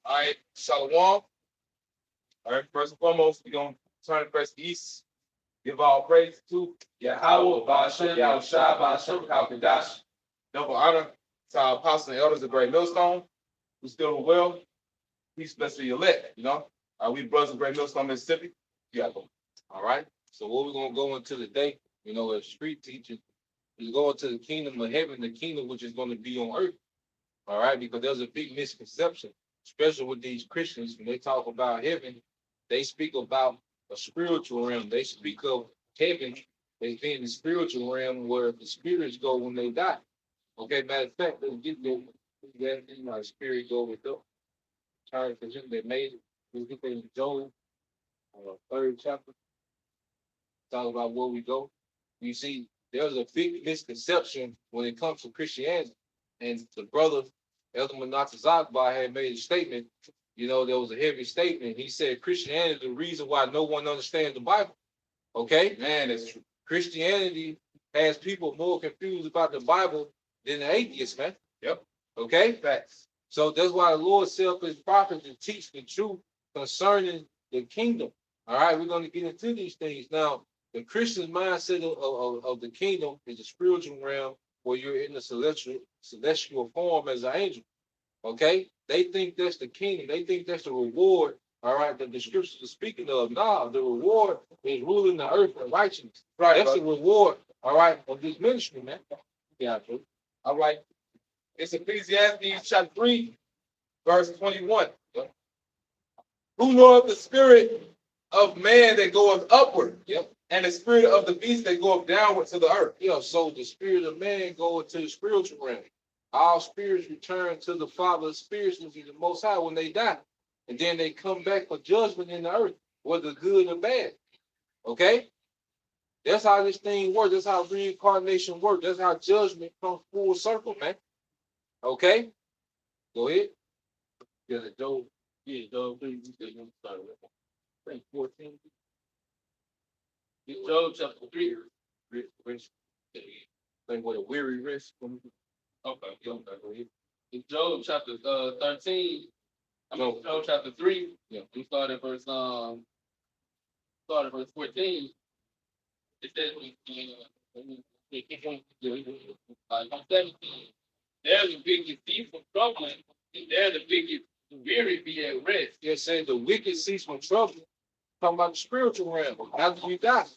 All right, Shalom. All right, first and foremost, we're going to turn and press east. Give all praise to Yahweh, Ba'ashem, Yahushua, Ba'ashem, Halkadash. Double honor to our apostles and elders of Great Millstone, who still well. Peace, blessed to your elect, you know. We brothers of Great Millstone, Mississippi. Yeah. All right. So what we're gonna go into today, as street teaching, is going to the kingdom of heaven, the kingdom which is going to be on earth. All right, because there's a big misconception, especially with these Christians, when they talk about heaven, they speak about a spiritual realm. They speak of heaven as being the spiritual realm where the spirits go when they die. Okay, matter of fact, let's get there. That spirit go with them. Turn for him that made it. Let's get there in Job, third chapter. Talk about where we go. You see, there's a big misconception when it comes to Christianity. And the brother, Elder Monatazakbar, had made a statement. There was a heavy statement. He said Christianity is the reason why no one understands the Bible. Okay? Man, that's true. Christianity has people more confused about the Bible than the atheists, man. Yep. Okay? Facts. So that's why the Lord set up his prophets to teach the truth concerning the kingdom. All right, we're going to get into these things. Now, the Christian mindset of the kingdom is a spiritual realm where you're in the celestial form as an angel. Okay? They think that's the kingdom. They think that's the reward, all right, that the scriptures are speaking of. Nah, the reward is ruling the earth in righteousness. Right. That's the reward, all right, of this ministry, man. Yeah, true. All right. It's Ecclesiastes chapter 3, verse 21. Who knoweth the spirit of man that goeth upward? Yep. And the spirit of the beast that goeth downward to the earth. Yeah, so the spirit of man goeth to the spiritual realm. All spirits return to the Father's spirits, which is the Most High, when they die. And then they come back for judgment in the earth, whether good or bad. Okay? That's how this thing works. That's how reincarnation works. That's how judgment comes full circle, man. Okay? Go ahead. Yeah, Job. Yeah, Job 3. I think 14. Job chapter 3. Think what a weary rest. Okay. In Job chapter 13. Job chapter 3. Yeah. We started verse 14. It says on 17. There's the wicked cease from troubling, and there's the wicked weary be at rest. You're saying the wicked cease from trouble. Talking about the spiritual realm. After you die,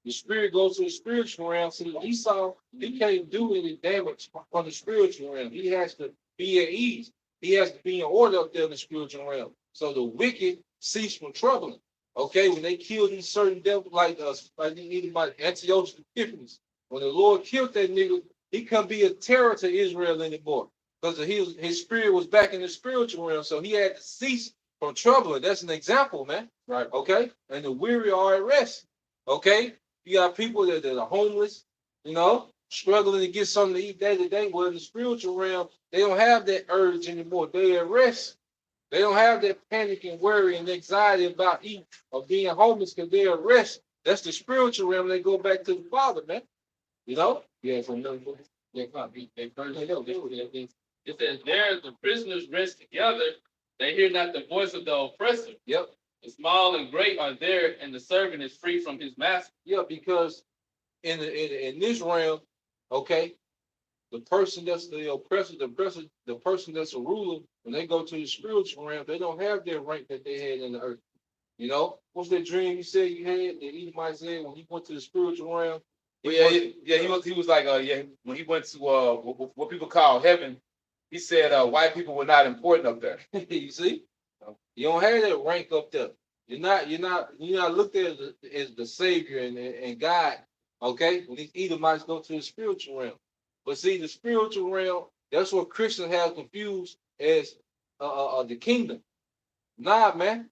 the spirit goes to the spiritual realm. See, Esau, he can't do any damage on the spiritual realm. He has to be at ease. He has to be in order up there in the spiritual realm. So the wicked cease from troubling. Okay, when they killed these certain devils like Antiochus Epiphanes, when the Lord killed that nigga, he couldn't be a terror to Israel anymore because his spirit was back in the spiritual realm. So he had to cease from troubling. That's an example, man. Right. Okay, and the weary are at rest. Okay, you got people that are homeless, struggling to get something to eat day to day. Well, in the spiritual realm, they don't have that urge anymore. They're at rest. They don't have that panic and worry and anxiety about eating or being homeless because they're at rest. That's the spiritual realm. They go back to the Father, man. Yeah, from another book. It says, there the prisoners rest together. They hear not the voice of the oppressor. Yep. The small and great are there, and the servant is free from his master. Yeah, because in this realm, okay, the person that's the oppressor, the person that's a ruler, when they go to the spiritual realm, they don't have their rank that they had in the earth. What's that dream you said you had that Edomite said when he went to the spiritual realm? He was like, when he went to what people call heaven, he said white people were not important up there. You see? You don't have that rank up there. You're not looked at as the savior and God. Okay? When these Edomites go to the spiritual realm. But see, the spiritual realm, that's what Christians have confused as the kingdom. Nah, man.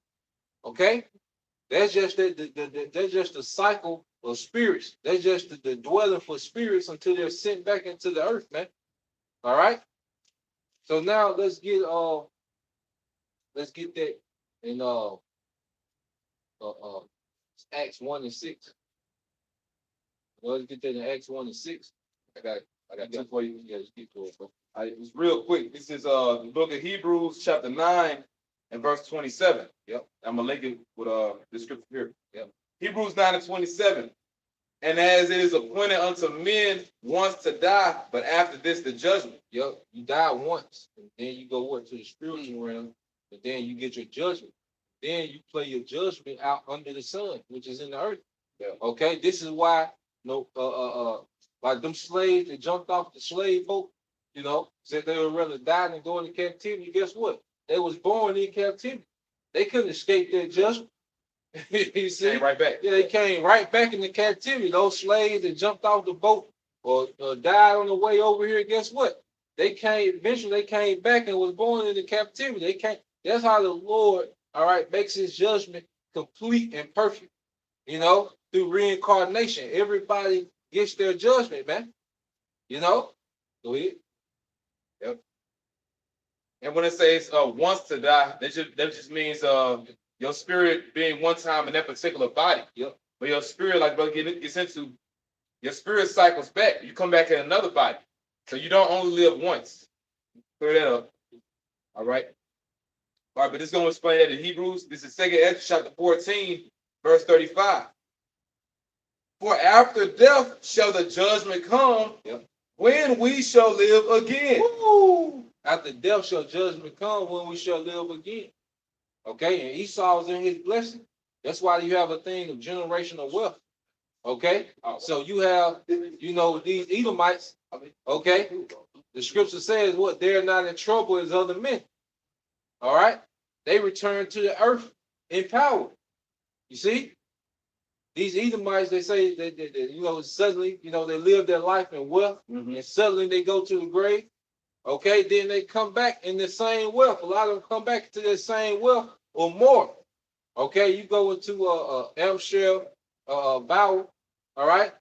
Okay? That's just that's just the cycle of spirits. That's just the dwelling for spirits until they're sent back into the earth, man. All right? So now let's get that in Acts 1 and 6. Let's get that in Acts 1 and 6. I got two for you. Yeah, just keep going, bro. It's real quick. This is the book of Hebrews, chapter 9, and verse 27. Yep. I'm gonna link it with the scripture here. Yep. Hebrews 9 and 27. And as it is appointed unto men once to die, but after this the judgment. Yep. You die once, and then you go what to the spiritual realm, and then you get your judgment. Then you play your judgment out under the sun, which is in the earth. Yeah. Okay. This is why like them slaves that jumped off the slave boat, said they would rather die than go into captivity. Guess what? They was born in captivity. They couldn't escape their judgment. You see? Came right back. Yeah, they came right back into captivity. Those slaves that jumped off the boat or died on the way over here, guess what? Eventually they came back and was born into captivity. That's how the Lord, all right, makes his judgment complete and perfect, through reincarnation. Everybody gets their judgment, man. Go ahead. Yep. And when it says once to die, that just means your spirit being one time in that particular body. Yep. But your spirit, like brother gets into, your spirit cycles back. You come back in another body. So you don't only live once. Clear that up. All right. All right, but this is going to explain that in Hebrews. This is 2 Ezra chapter 14, verse 35. For after death shall the judgment come, yep, when we shall live again. Woo! After death shall judgment come, when we shall live again. Okay, and Esau's in his blessing. That's why you have a thing of generational wealth. Okay, so you have, these Edomites. Okay, the scripture says what? They're not in trouble as other men. All right, they return to the earth in power. You see, these Edomites, they say that suddenly, they live their life in wealth, and suddenly they go to the grave. Okay, then they come back in the same wealth. A lot of them come back to the same wealth or more. Okay, you go into Amshel Bauer, all right,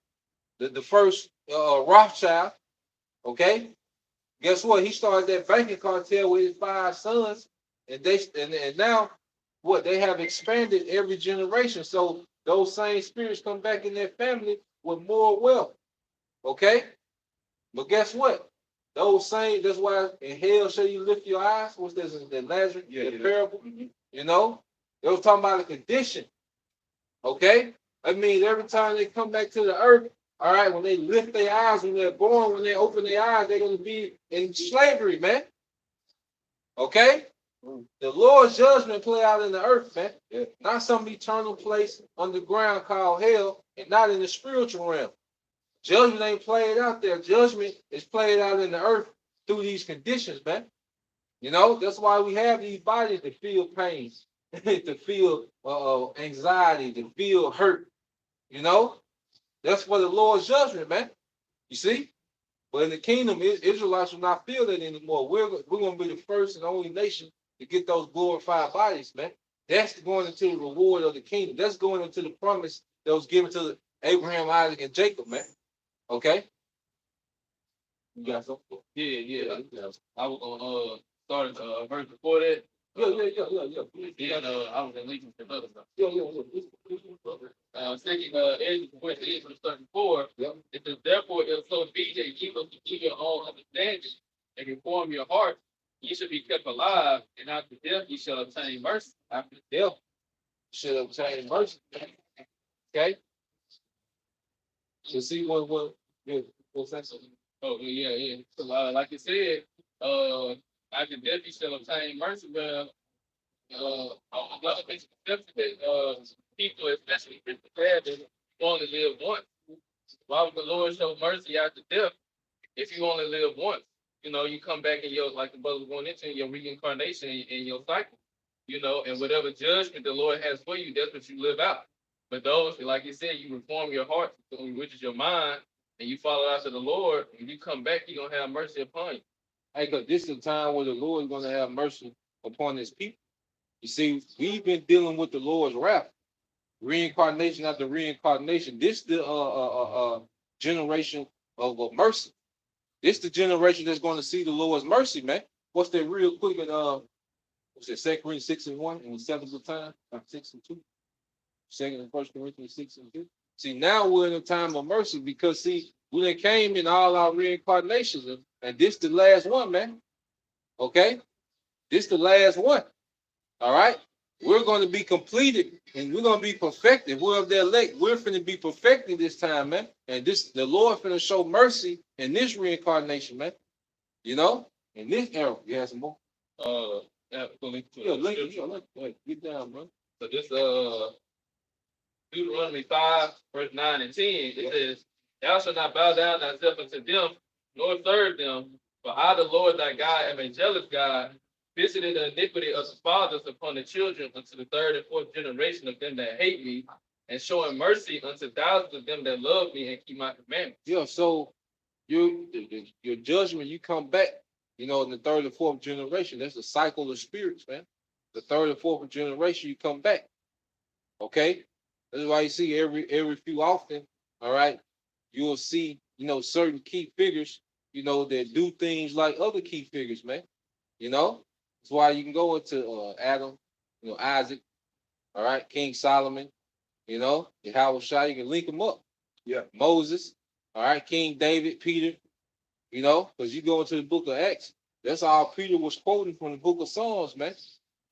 the first Rothschild. Okay, guess what? He started that banking cartel with his 5 sons, and now what? They have expanded every generation. So those same spirits come back in their family with more wealth. Okay, but guess what? That's why in hell shall you lift your eyes. What's this? The Lazarus, the parable. They was talking about a condition. Okay? That means every time they come back to the earth, all right, when they lift their eyes, when they're born, when they open their eyes, they're going to be in slavery, man. Okay? The Lord's judgment play out in the earth, man. Yeah. Not some eternal place underground called hell, and not in the spiritual realm. Judgment ain't played out there. Judgment is played out in the earth through these conditions, man. That's why we have these bodies to feel pain, to feel anxiety, to feel hurt. That's for the Lord's judgment, man. You see? But in the kingdom, Israelites will not feel that anymore. We're going to be the first and only nation to get those glorified bodies, man. That's going into the reward of the kingdom. That's going into the promise that was given to Abraham, Isaac, and Jacob, man. Okay. You got something? Yeah. I was gonna start verse before that. Yeah. Then I was gonna leave some other stuff. Yeah. Second Ezra 34. Yep. It says, therefore, if so be that you look to your own understanding and reform your heart, you should be kept alive, and after death you shall obtain mercy. After death, you should obtain mercy. Okay. So see what's that? Oh yeah. So like it said, after death you shall obtain mercy. Well, a lot of misconceptions that people, especially Christians, have that you only live once. Why would the Lord show mercy after death if you only live once? You come back in your, like the brother was going into, your reincarnation in your cycle. And whatever judgment the Lord has for you, that's what you live out. But those, like you said, you reform your heart, which is your mind, and you follow after the Lord, and you come back, He's gonna have mercy upon you. Hey, because this is a time where the Lord is going to have mercy upon his people. You see, we've been dealing with the Lord's wrath, reincarnation after reincarnation. This is the generation of mercy. This is the generation that's going to see the Lord's mercy, man. What's that real quick? And what's that? 2 Corinthians 6 and 1 in the 7th time, 6 and 2. 2 and 1 Corinthians 6 and 2. See, now we're in a time of mercy because see, we done came in all our reincarnations, and this the last one, man. Okay, this the last one. All right. We're going to be completed and we're going to be perfected. We're of the elect. We're finna be perfected this time, man. And the Lord finna show mercy in this reincarnation, man. You know, in this era. You have some more? Yeah, we'll link to Yeah, it. link it. Yeah, look, wait, get down, bro. So this Deuteronomy 5, verse 9 and 10, it says, Thou shalt not bow down thyself unto them, nor serve them, for I, the Lord thy God, am a jealous God, visiting the iniquity of the fathers upon the children unto the third and fourth generation of them that hate me, and showing mercy unto thousands of them that love me and keep my commandments. Yeah, so your judgment, you come back, you know, in the third and fourth generation. That's the cycle of spirits, man. The third and fourth generation, you come back. Okay? That's why you see every few often, all right, you will see, you know, certain key figures, you know, that do things like other key figures, man. You know? That's why you can go into Adam, you know, Isaac, all right, King Solomon, you know, Yahweh Shai, you can link them up. Yeah. Moses, all right, King David, Peter, you know, because you go into the book of Acts, that's all Peter was quoting from the book of Psalms, man.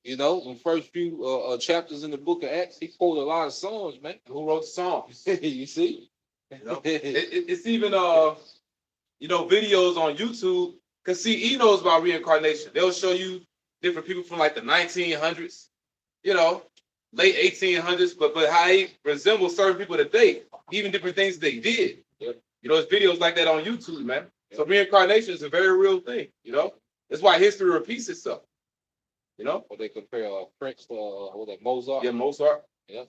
You know, in the first few chapters in the book of Acts, he quoted a lot of Psalms, man. Who wrote the songs? You see? You know? It's even you know, videos on YouTube. Cause see, he knows about reincarnation. They'll show you different people from like the 1900s, you know, late 1800s, but how he resembles certain people today, even different things they did. Yep. You know, there's videos like that on YouTube, man. So reincarnation is a very real thing, you know. That's why history repeats itself. You know? Or they compare Prince, what that Mozart. Yeah, Mozart. Yeah.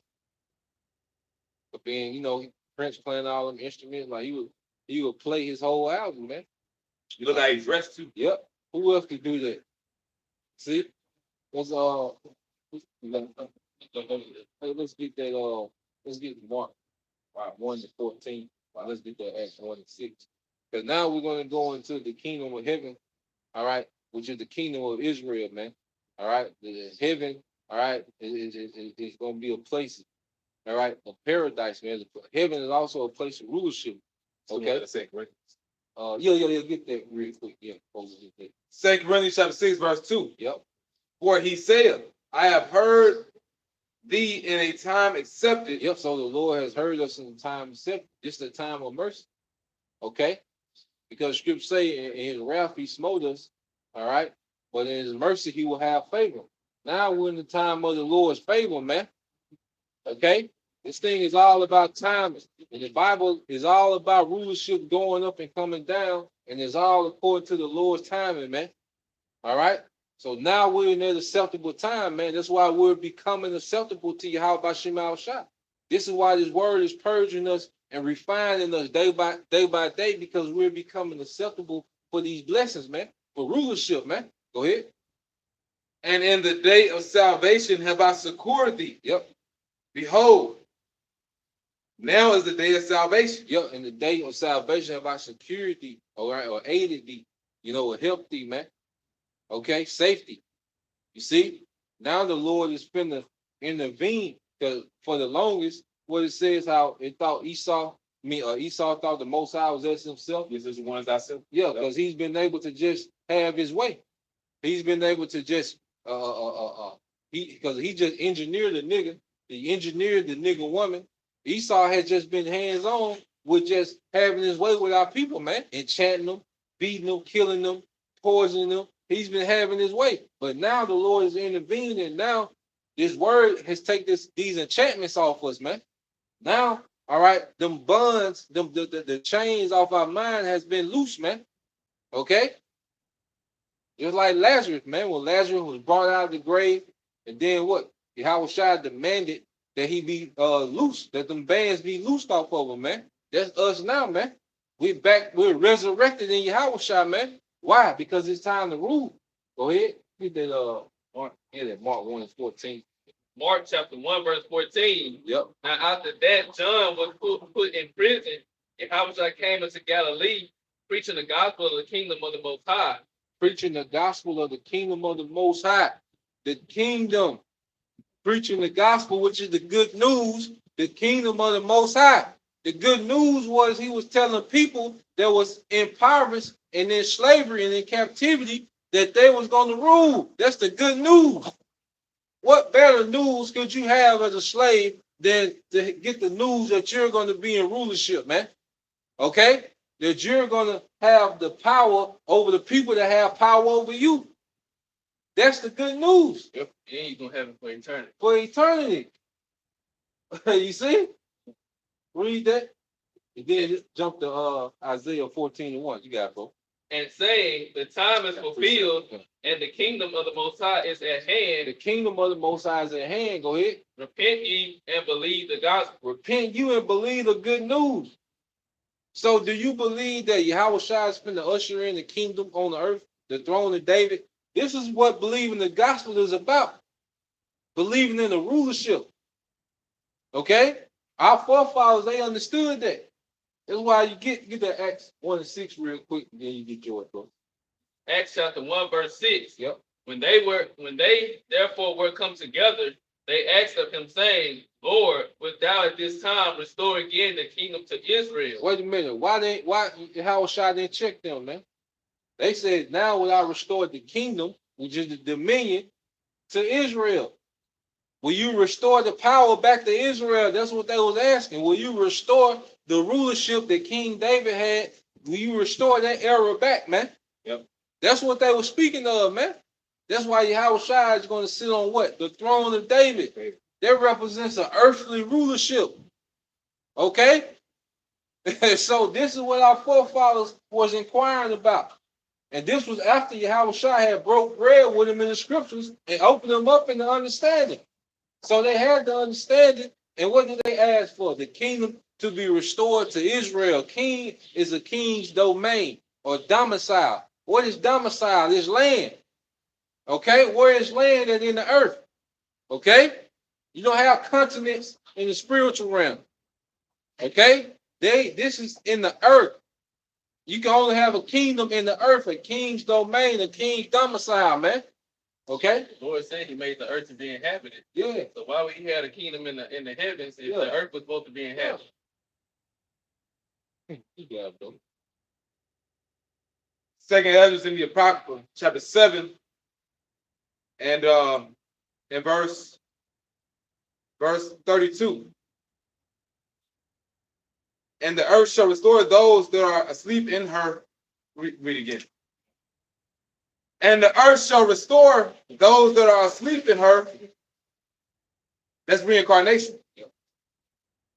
But being, you know, Prince playing all them instruments, like he would play his whole album, man. You look like he's dressed too. Yep. Who else could do that? See? Let's let's get that let's get Mark 1-14. Let's get that Acts 1-6. Because now we're gonna go into the kingdom of heaven, all right, which is the kingdom of Israel, man. All right, the heaven, all right, is gonna be a place, all right, a paradise, man. Heaven is also a place of rulership. Okay. Yeah, get that real quick. Yeah, get that. 2 Corinthians chapter 6, verse 2. Yep. For he said, I have heard thee in a time accepted. Yep. So the Lord has heard us in the time accepted. This is the time of mercy. Okay. Because scripture say in his wrath he smote us. All right. But in his mercy he will have favor. Now we're in the time of the Lord's favor, man. Okay. This thing is all about timing. And the Bible is all about rulership going up and coming down. And it's all according to the Lord's timing, man. All right. So now we're in that acceptable time, man. That's why we're becoming acceptable to Yahweh B'Shem Al-Shah. This is why this word is purging us and refining us day by day, because we're becoming acceptable for these blessings, man. For rulership, man. Go ahead. And in the day of salvation have I succored thee. Yep. Behold, now is the day of salvation. Yep. In the day of salvation have I secured thee, all right, or aided thee, you know, or helped thee, man. Okay, safety. You see, now the Lord is finna intervene, because for the longest, what it says how it thought Esau thought the Most High was as himself. This is the ones I said. Yeah, because he's been able to just have his way. He's been able to just because he just engineered the nigga. He engineered the nigga woman. Esau had just been hands on with just having his way with our people, man, enchanting them, beating them, killing them, poisoning them. He's been having his way, but now the Lord is intervening, and now this word has taken these enchantments off us, man. Now, all right, them bonds, the chains off our mind has been loose, man. Okay, just like Lazarus, man. When Lazarus was brought out of the grave, and then what? Yahweh Shai demanded that he be loose, that them bands be loosed off of him, man. That's us now, man. We're resurrected in Yahweh Shai, man. Why? Because it's time to rule. Go ahead. Read that Mark 1-14. Mark chapter 1, verse 14. Yep. Now after that, John was put in prison, and Yahweh came into Galilee, preaching the gospel of the kingdom of the Most High. Preaching the gospel of the kingdom of the Most High. The kingdom. Preaching the gospel, which is the good news, the kingdom of the Most High. The good news was he was telling people that was impoverished and in slavery and in captivity that they was going to rule. That's the good news. what better news could you have as a slave than to get the news that you're going to be in rulership, man? Okay? That you're going to have the power over the people that have power over you. That's the good news. Yep. And you're gonna have it for eternity. For eternity. You see? Read that. And then jump to Isaiah 14:1. You got it, bro. And saying, the time is fulfilled, and the kingdom of the Most High is at hand. The kingdom of the Most High is at hand. Go ahead. Repent ye and believe the gospel. Repent you and believe the good news. So do you believe that Yahweh Shai is going to usher in the kingdom on the earth, the throne of David? This is what believing the gospel is about. Believing in the rulership. Okay? Our forefathers, they understood that. That's why you get that Acts 1:6 real quick, and then you get yours, bro. Acts chapter 1, verse 6. Yep. When they therefore were come together, they asked of him, saying, Lord, wilt thou at this time restore again the kingdom to Israel? Wait a minute. Why Yahweh Shai didn't check them, man? They said, now will I restore the kingdom, which is the dominion, to Israel. Will you restore the power back to Israel? That's what they was asking. Will you restore the rulership that King David had? Will you restore that era back, man? Yep. That's what they were speaking of, man. That's why Yahweh Shai is going to sit on what? The throne of David. That represents an earthly rulership. Okay? So this is what our forefathers was inquiring about. And this was after Yahweh Shai had broke bread with them in the scriptures and opened them up in the understanding. So they had the understanding. And what did they ask for? The kingdom to be restored to Israel. King is a king's domain or domicile. What is domicile? It's land. Okay? Where is land and in the earth? Okay? You don't have continents in the spiritual realm. Okay? This is in the earth. You can only have a kingdom in the earth, a king's domain, a king's domicile, man. Okay? The Lord said he made the earth to be inhabited. Yeah. So why would he have a kingdom in the heavens if the earth was supposed to be inhabited? You got it, bro. Second Ezra in the Apocrypha, chapter 7, and in verse 32. And the earth shall restore those that are asleep in her. Read again. And the earth shall restore those that are asleep in her. That's reincarnation.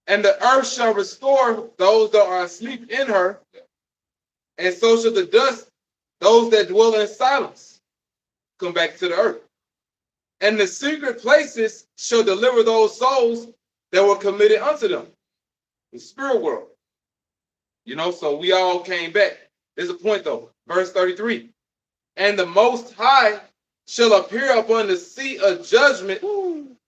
And the earth shall restore those that are asleep in her. And so shall the dust, those that dwell in silence, come back to the earth. And the secret places shall deliver those souls that were committed unto them. The spirit world. You know, so we all came back. There's a point though. Verse 33. And the Most High shall appear upon the seat of judgment,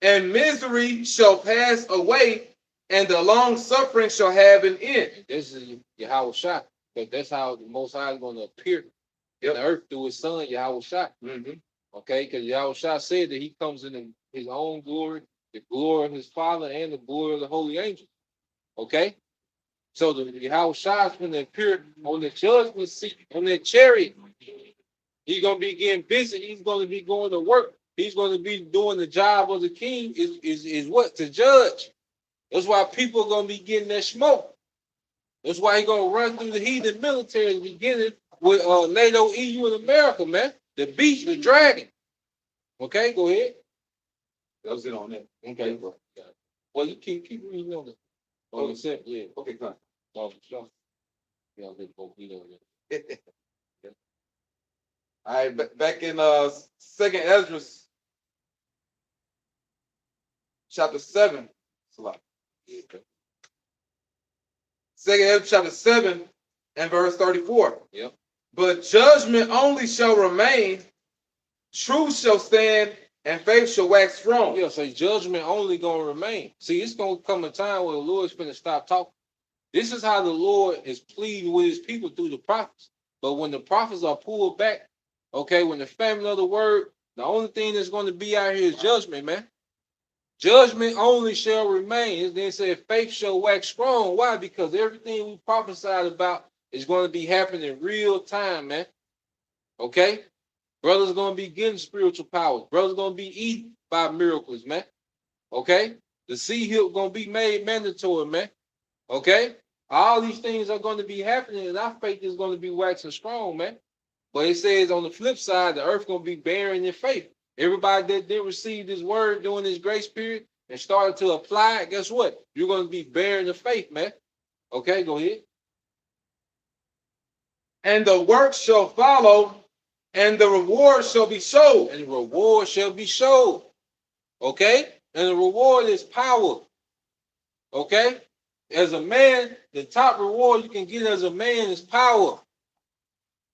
and misery shall pass away, and the long suffering shall have an end. This is Yahweh Shai. Because that's how the Most High is going to appear in the earth through his son, Yahweh Shai. Okay? Because Yahweh Shai said that he comes in his own glory, the glory of his Father, and the glory of the holy angels. Okay? So the Yahweh Shai is going to appear on the judgment seat, on that chariot. He's going to be getting busy. He's going to be going to work. He's going to be doing the job of the king is what? To judge. That's why people are going to be getting that smoke. That's why he's going to run through the heathen military, beginning with NATO, EU, and America, man. The beast, the dragon. Okay, go ahead. That was it on that. Okay, bro. Well, you keep reading on it. Oh, yeah. Okay, fine. Oh, sure. Yeah, let both be on it. All right, back in Second Ezra, chapter 7. Second Ezra, chapter 7, and verse 34. Yep. But judgment only shall remain, truth shall stand, and faith shall wax strong. Yeah, so judgment only gonna remain. See, it's gonna come a time where the Lord's gonna stop talking. This is how the Lord is pleading with his people through the prophets. But when the prophets are pulled back, okay, when the famine of the word, the only thing that's going to be out here is judgment, man. Judgment only shall remain. Then said faith shall wax strong. Why? Because everything we prophesied about is going to be happening in real time, man. Okay? Brothers gonna be getting spiritual powers. Brothers gonna be eaten by miracles, man. Okay? The sea hip gonna be made mandatory, man. Okay? All these things are going to be happening, and our faith is going to be waxing strong, man. But it says on the flip side, the earth going to be barren in faith. Everybody that did receive this word during this grace period and started to apply it, guess what? You're going to be barren in faith, man. Okay, go ahead. And the work shall follow, and the reward shall be showed. And the reward shall be showed. Okay? And the reward is power. Okay? As a man, the top reward you can get as a man is power.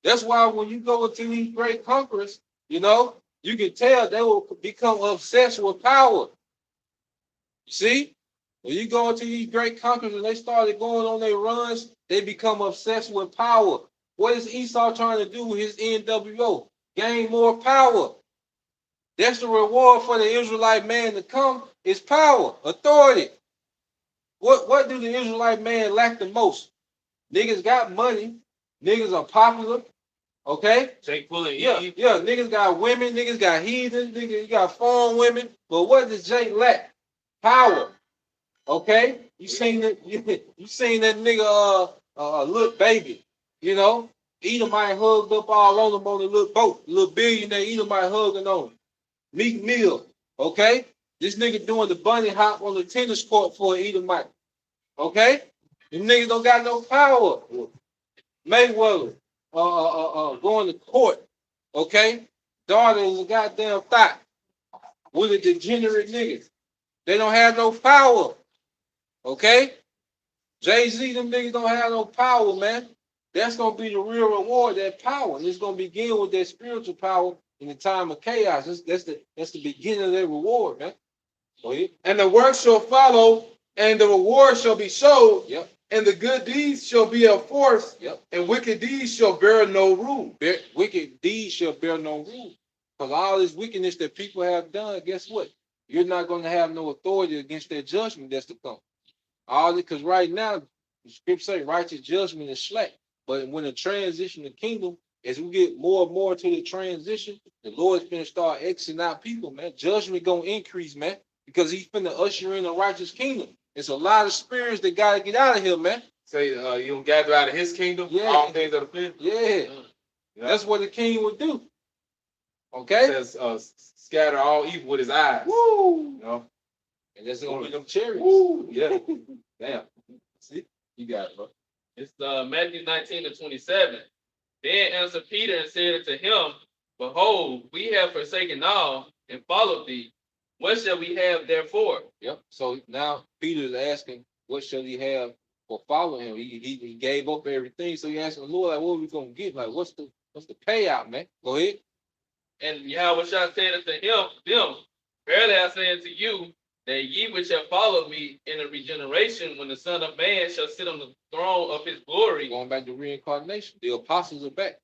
That's why when you go into these great conquerors, you know, you can tell they will become obsessed with power. You see? When you go into these great conquerors and they started going on their runs, they become obsessed with power. What is Esau trying to do with his NWO? Gain more power. That's the reward for the Israelite man to come, is power, authority. What do the Israelite man lack the most? Niggas got money. Niggas are popular. Okay? Jake Fuller, Yeah. Niggas got women. Niggas got heathens. Niggas got foreign women. But what does Jake lack? Power. Okay? You seen that? You seen that nigga? Little baby. You know, Edomite hugged up all on him on the little boat. Little billionaire Edomite hugging on him. Meek Mill. Okay? This nigga doing the bunny hop on the tennis court for an Edomite. Okay? Them niggas don't got no power. Mayweather, going to court. Okay? Daughter is a goddamn thought. With a degenerate niggas. They don't have no power. Okay? Jay-Z, them niggas don't have no power, man. That's going to be the real reward, that power. And it's going to begin with that spiritual power in the time of chaos. That's the beginning of their reward, man. Go ahead. And the work shall follow, and the reward shall be showed. Yep. And the good deeds shall be enforced. Yep. And wicked deeds shall bear no rule. Wicked deeds shall bear no rule. Because all this wickedness that people have done, guess what? You're not going to have no authority against that judgment that's to come. All it, because right now, the scripture say righteous judgment is slack. But when the transition to kingdom, as we get more and more to the transition, the Lord's going to start exiting out people, man. Judgment going to increase, man. Because he's finna usher in a righteous kingdom. It's a lot of spirits that got to get out of here, man. Say, you don't gather out of his kingdom, Yeah. all things of the flesh. Yeah. Yeah. That's what the king would do. Okay? It says, scatter all evil with his eyes. Woo! You know? And that's going to be them cherries. Woo! Yeah. Damn. See? You got it, bro. It's Matthew 19:27. Then answered Peter and said unto him, Behold, we have forsaken all and followed thee. What shall we have therefore? Yep. So now Peter is asking, what shall he have for following him? He gave up everything. So he asked the Lord, like, what are we going to get? Like, what's the payout, man? Go ahead. And Yahweh said unto them, Verily I say unto you, that ye which have followed me in the regeneration, when the Son of Man shall sit on the throne of his glory, Going back to reincarnation. The apostles are back.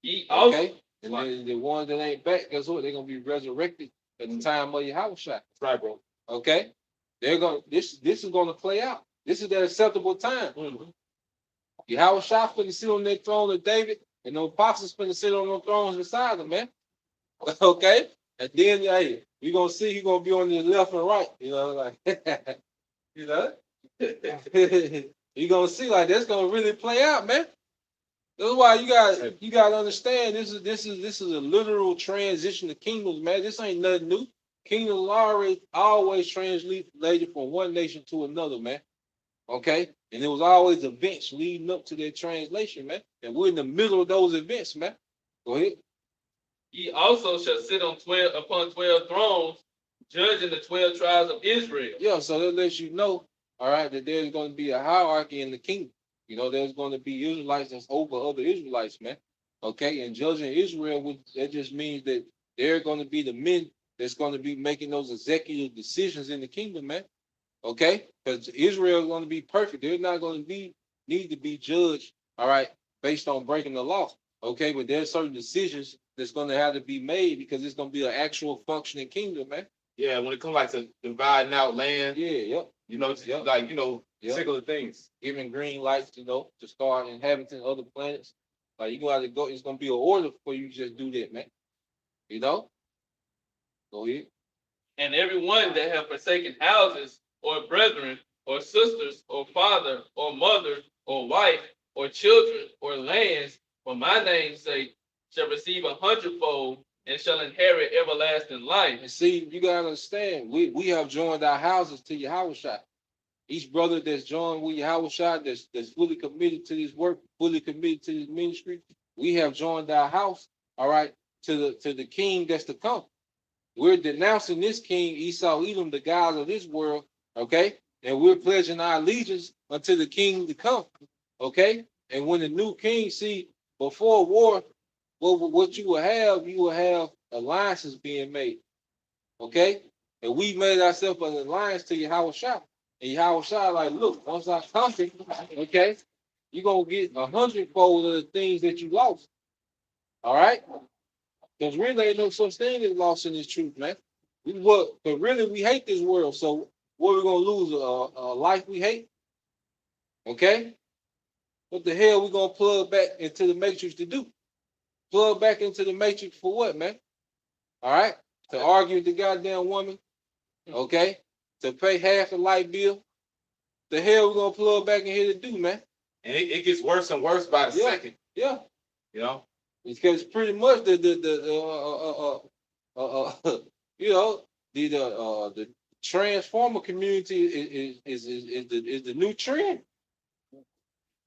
ye also. Okay. And then the ones that ain't back, guess what? They're going to be resurrected at the time of Yahweh. That's right, bro. Okay. They're going to, this is going to play out. This is that acceptable time. Yahweh Shah finna sit on that throne of David, and the apostles finna sit on those thrones beside them, man. Okay? And then, hey, you're going to see he's going to be on the left and right. You know, like, you know? You're going to see, like, that's going to really play out, man. That's why you got to understand this is a literal transition to kingdoms, man. This ain't nothing new. Kingdoms are always translated from one nation to another, man. Okay? And there was always events leading up to that translation, man. And we're in the middle of those events, man. Go ahead. Ye also shall sit on 12 thrones, judging the 12 tribes of Israel. Yeah, so that lets you know, all right, that there's going to be a hierarchy in the kingdom. You know, there's going to be Israelites that's over other Israelites, man. Okay, and judging Israel, that just means that they're going to be the men that's going to be making those executive decisions in the kingdom, man. Okay, because Israel is going to be perfect. They're not going to need to be judged, all right, based on breaking the law. Okay, but there's certain decisions that's going to have to be made because it's going to be an actual functioning kingdom, man. Yeah, when it comes like to dividing out land, Yeah, yep. you know, Yep. like, you know, Yep. particular things. Giving green lights, you know, to start inhabiting other planets. Like you gonna have to go. It's gonna be an order for you to just do that, man. You know. Go ahead. And everyone that have forsaken houses, or brethren, or sisters, or father, or mother, or wife, or children, or lands, for my name's sake, shall receive 100-fold, and shall inherit everlasting life. And see, you gotta understand, we have joined our houses to Yahushua. Each brother that's joined with Yahushua, that's fully committed to this work, fully committed to this ministry, we have joined our house, all right, to the king that's to come. We're denouncing this king, Esau, Edom, the gods of this world, okay? And we're pledging our allegiance unto the king to come, okay? And when the new king, see, before war, what you will have alliances being made, okay? And we made ourselves an alliance to Yahushua. And Yahushua, like, look, once I conquer, okay, you're going to get 100-fold of the things that you lost, all right? Because really ain't no such thing as lost in this truth, man. But really we hate this world. So what we gonna lose? A life we hate? Okay? What the hell we gonna plug back into the matrix to do? Plug back into the matrix for what, man? All right? To argue with the goddamn woman, okay? To pay half the light bill. The hell we gonna plug back in here to do, man? And it gets worse and worse by the second. Yeah. You know? Because pretty much the you know, the transformer community is the new trend.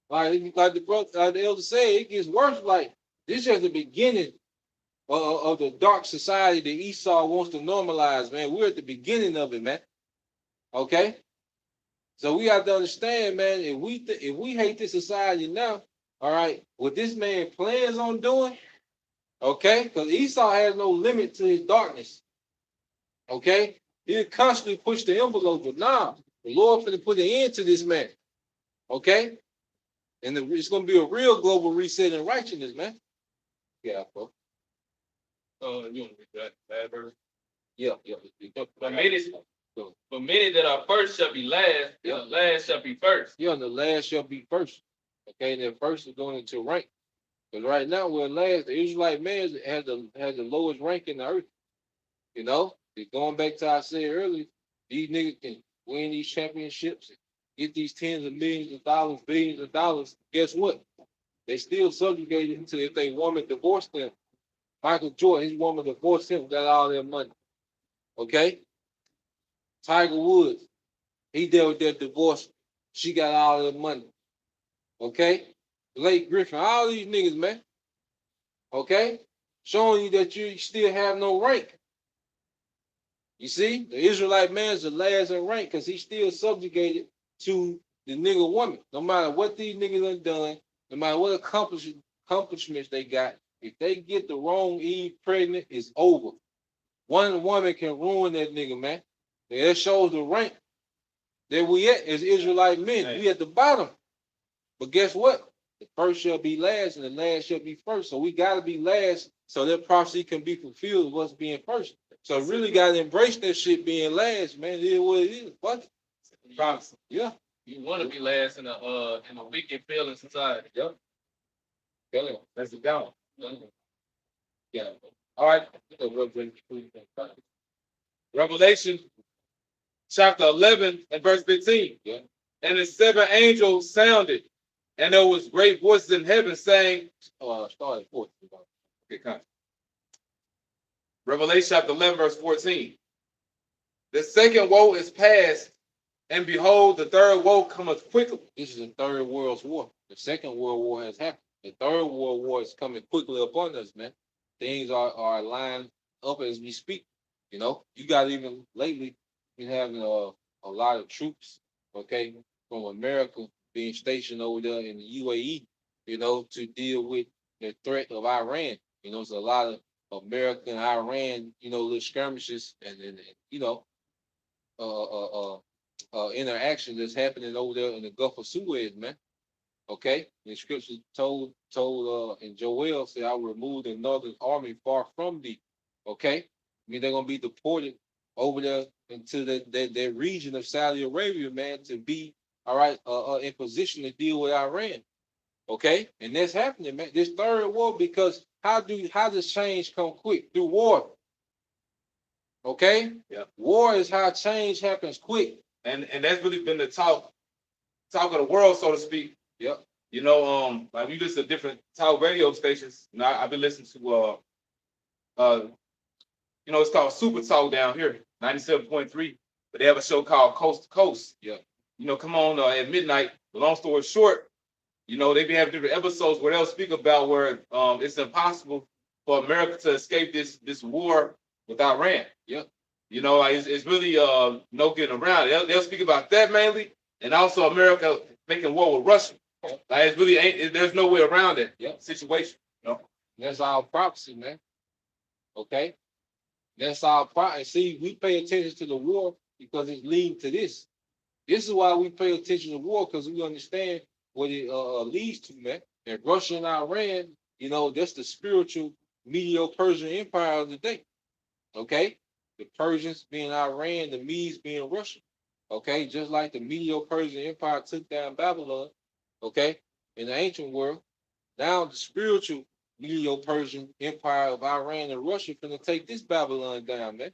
Like the brother, the elder said, it gets worse. Like this is just the beginning of the dark society that Esau wants to normalize, man. We're at the beginning of it, man. Okay, so we have to understand, man. If we hate this society now, all right, what this man plans on doing, okay, because Esau has no limit to his darkness. Okay, he'll constantly push the envelope, but now the Lord finna put an end to this man. Okay, and it's gonna be a real global reset in righteousness, man. Yeah, bro. You want to read that verse? Yeah. But many that are first shall be last, and the last shall be first. Yeah, and the last shall be first. Okay, and then first is going into rank. Because right now we're last. The Israelite man has the lowest rank in the earth. You know, going back to I said earlier, these niggas can win these championships, get these tens of millions of dollars, billions of dollars. Guess what? They still subjugated to if they woman divorced them. Michael Jordan, his woman divorced him, got all their money. Okay? Tiger Woods, he dealt with their divorce. She got all their money. Okay? Blake Griffin, all these niggas, man. Okay? Showing you that you still have no rank. You see, the Israelite man is the last in rank because he's still subjugated to the nigga woman. No matter what these niggas have done, no matter what accomplishments they got, if they get the wrong Eve pregnant, it's over. One woman can ruin that nigga, man. And that shows the rank that we at as Israelite men. Hey. We at the bottom. But guess what? The first shall be last and the last shall be first. So we got to be last so that prophecy can be fulfilled of what's being first. So really got to embrace that shit being last, man. It is what it is. What? Prophecy. Yeah. You want to be last in a wicked failing society. Yep. Let's go. Yeah. All right. Revelation chapter 11 and verse 15. Yeah. And the seven angels sounded, and there was great voices in heaven saying, start at 14. Okay, come. Revelation chapter 11, verse 14. The second woe is past, and behold, the third woe cometh quickly. This is the third world's war. The second world war has happened. The third world war is coming quickly upon us, man. Things are lined up as we speak. You know, you got even lately been having a lot of troops, okay, from America being stationed over there in the UAE, you know, to deal with the threat of Iran. You know, it's a lot of American, Iran, you know, little skirmishes and you know, interaction that's happening over there in the Gulf of Suez, man. Okay, the scripture told in Joel said, "I will remove the northern army far from thee." Okay, I mean they're gonna be deported over there into that region of Saudi Arabia, man, to be all right in position to deal with Iran. Okay, and that's happening, man. This third war, because how does change come quick? Through war. Okay? Yeah. War is how change happens quick. And that's really been the talk of the world, so to speak. Yep. You know, like we listen to different talk radio stations. You know, I've been listening to you know, it's called Super Talk down here, 97.3. But they have a show called Coast to Coast. Yeah. You know, come on at midnight. Long story short, you know, they be having different episodes where they'll speak about where it's impossible for America to escape this war with Iran. Yeah. You know, like it's really no getting around it. They'll speak about that mainly, and also America making war with Russia. Like it's really there's no way around that situation. You know? That's our prophecy, man. Okay? That's our prophecy. See, we pay attention to the war because it's leading to this. This is why we pay attention to war, because we understand what it leads to, man. And Russia and Iran, you know, that's the spiritual Medo-Persian Empire of the day. Okay? The Persians being Iran, the Medes being Russia. Okay? Just like the Medo-Persian Empire took down Babylon, okay, in the ancient world, now the spiritual Medo-Persian Empire of Iran and Russia finna take this Babylon down, man.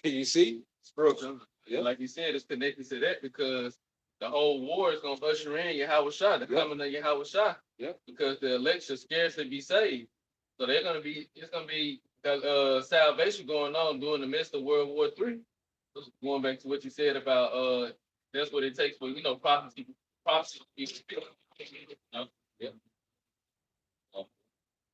You see? Spiritual. Yeah. Like you said, it's connected to that because the whole war is going to usher in Yahweh Shah, the coming of Yahweh Shah. Yep. Because the elect should scarcely be saved. So it's going to be salvation going on during the midst of World War III. Going back to what you said about that's what it takes for, you know, prophecy to be fulfilled. Yeah.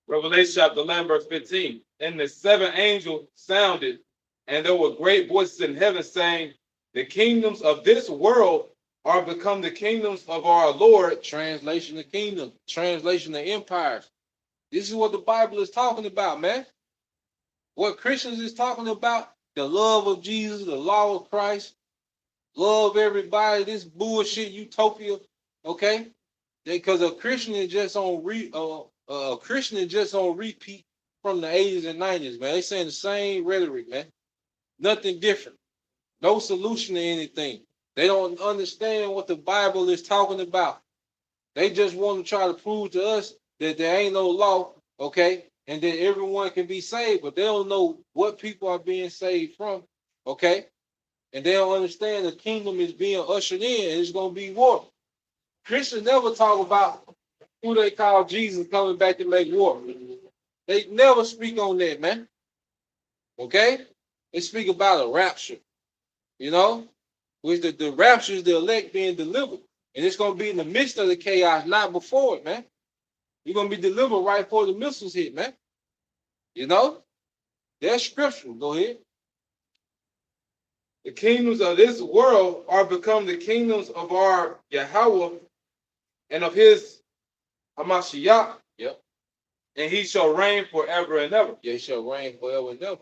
Revelation chapter 11, verse 15. And the seventh angel sounded, and there were great voices in heaven saying, the kingdoms of this world are become the kingdoms of our Lord. Translation of kingdom, translation of empires. This is what the Bible is talking about, man. What Christians is talking about, the love of Jesus, the law of Christ, love everybody, this bullshit utopia, okay? Because a Christian is just on repeat from the 80s and 90s, man. They saying the same rhetoric, man. Nothing different. No solution to anything. They don't understand what the Bible is talking about. They just want to try to prove to us that there ain't no law, okay, and that everyone can be saved, but they don't know what people are being saved from, okay? And they don't understand the kingdom is being ushered in, and it's going to be war. Christians never talk about who they call Jesus coming back to make war. They never speak on that, man. Okay? They speak about a rapture, you know, which the rapture is the elect being delivered. And it's going to be in the midst of the chaos, not before it, man. You're going to be delivered right before the missiles hit, man. You know? That's scriptural. Go ahead. The kingdoms of this world are become the kingdoms of our Yahweh and of his Hamashiach. Yep. And he shall reign forever and ever. Yeah, he shall reign forever and ever.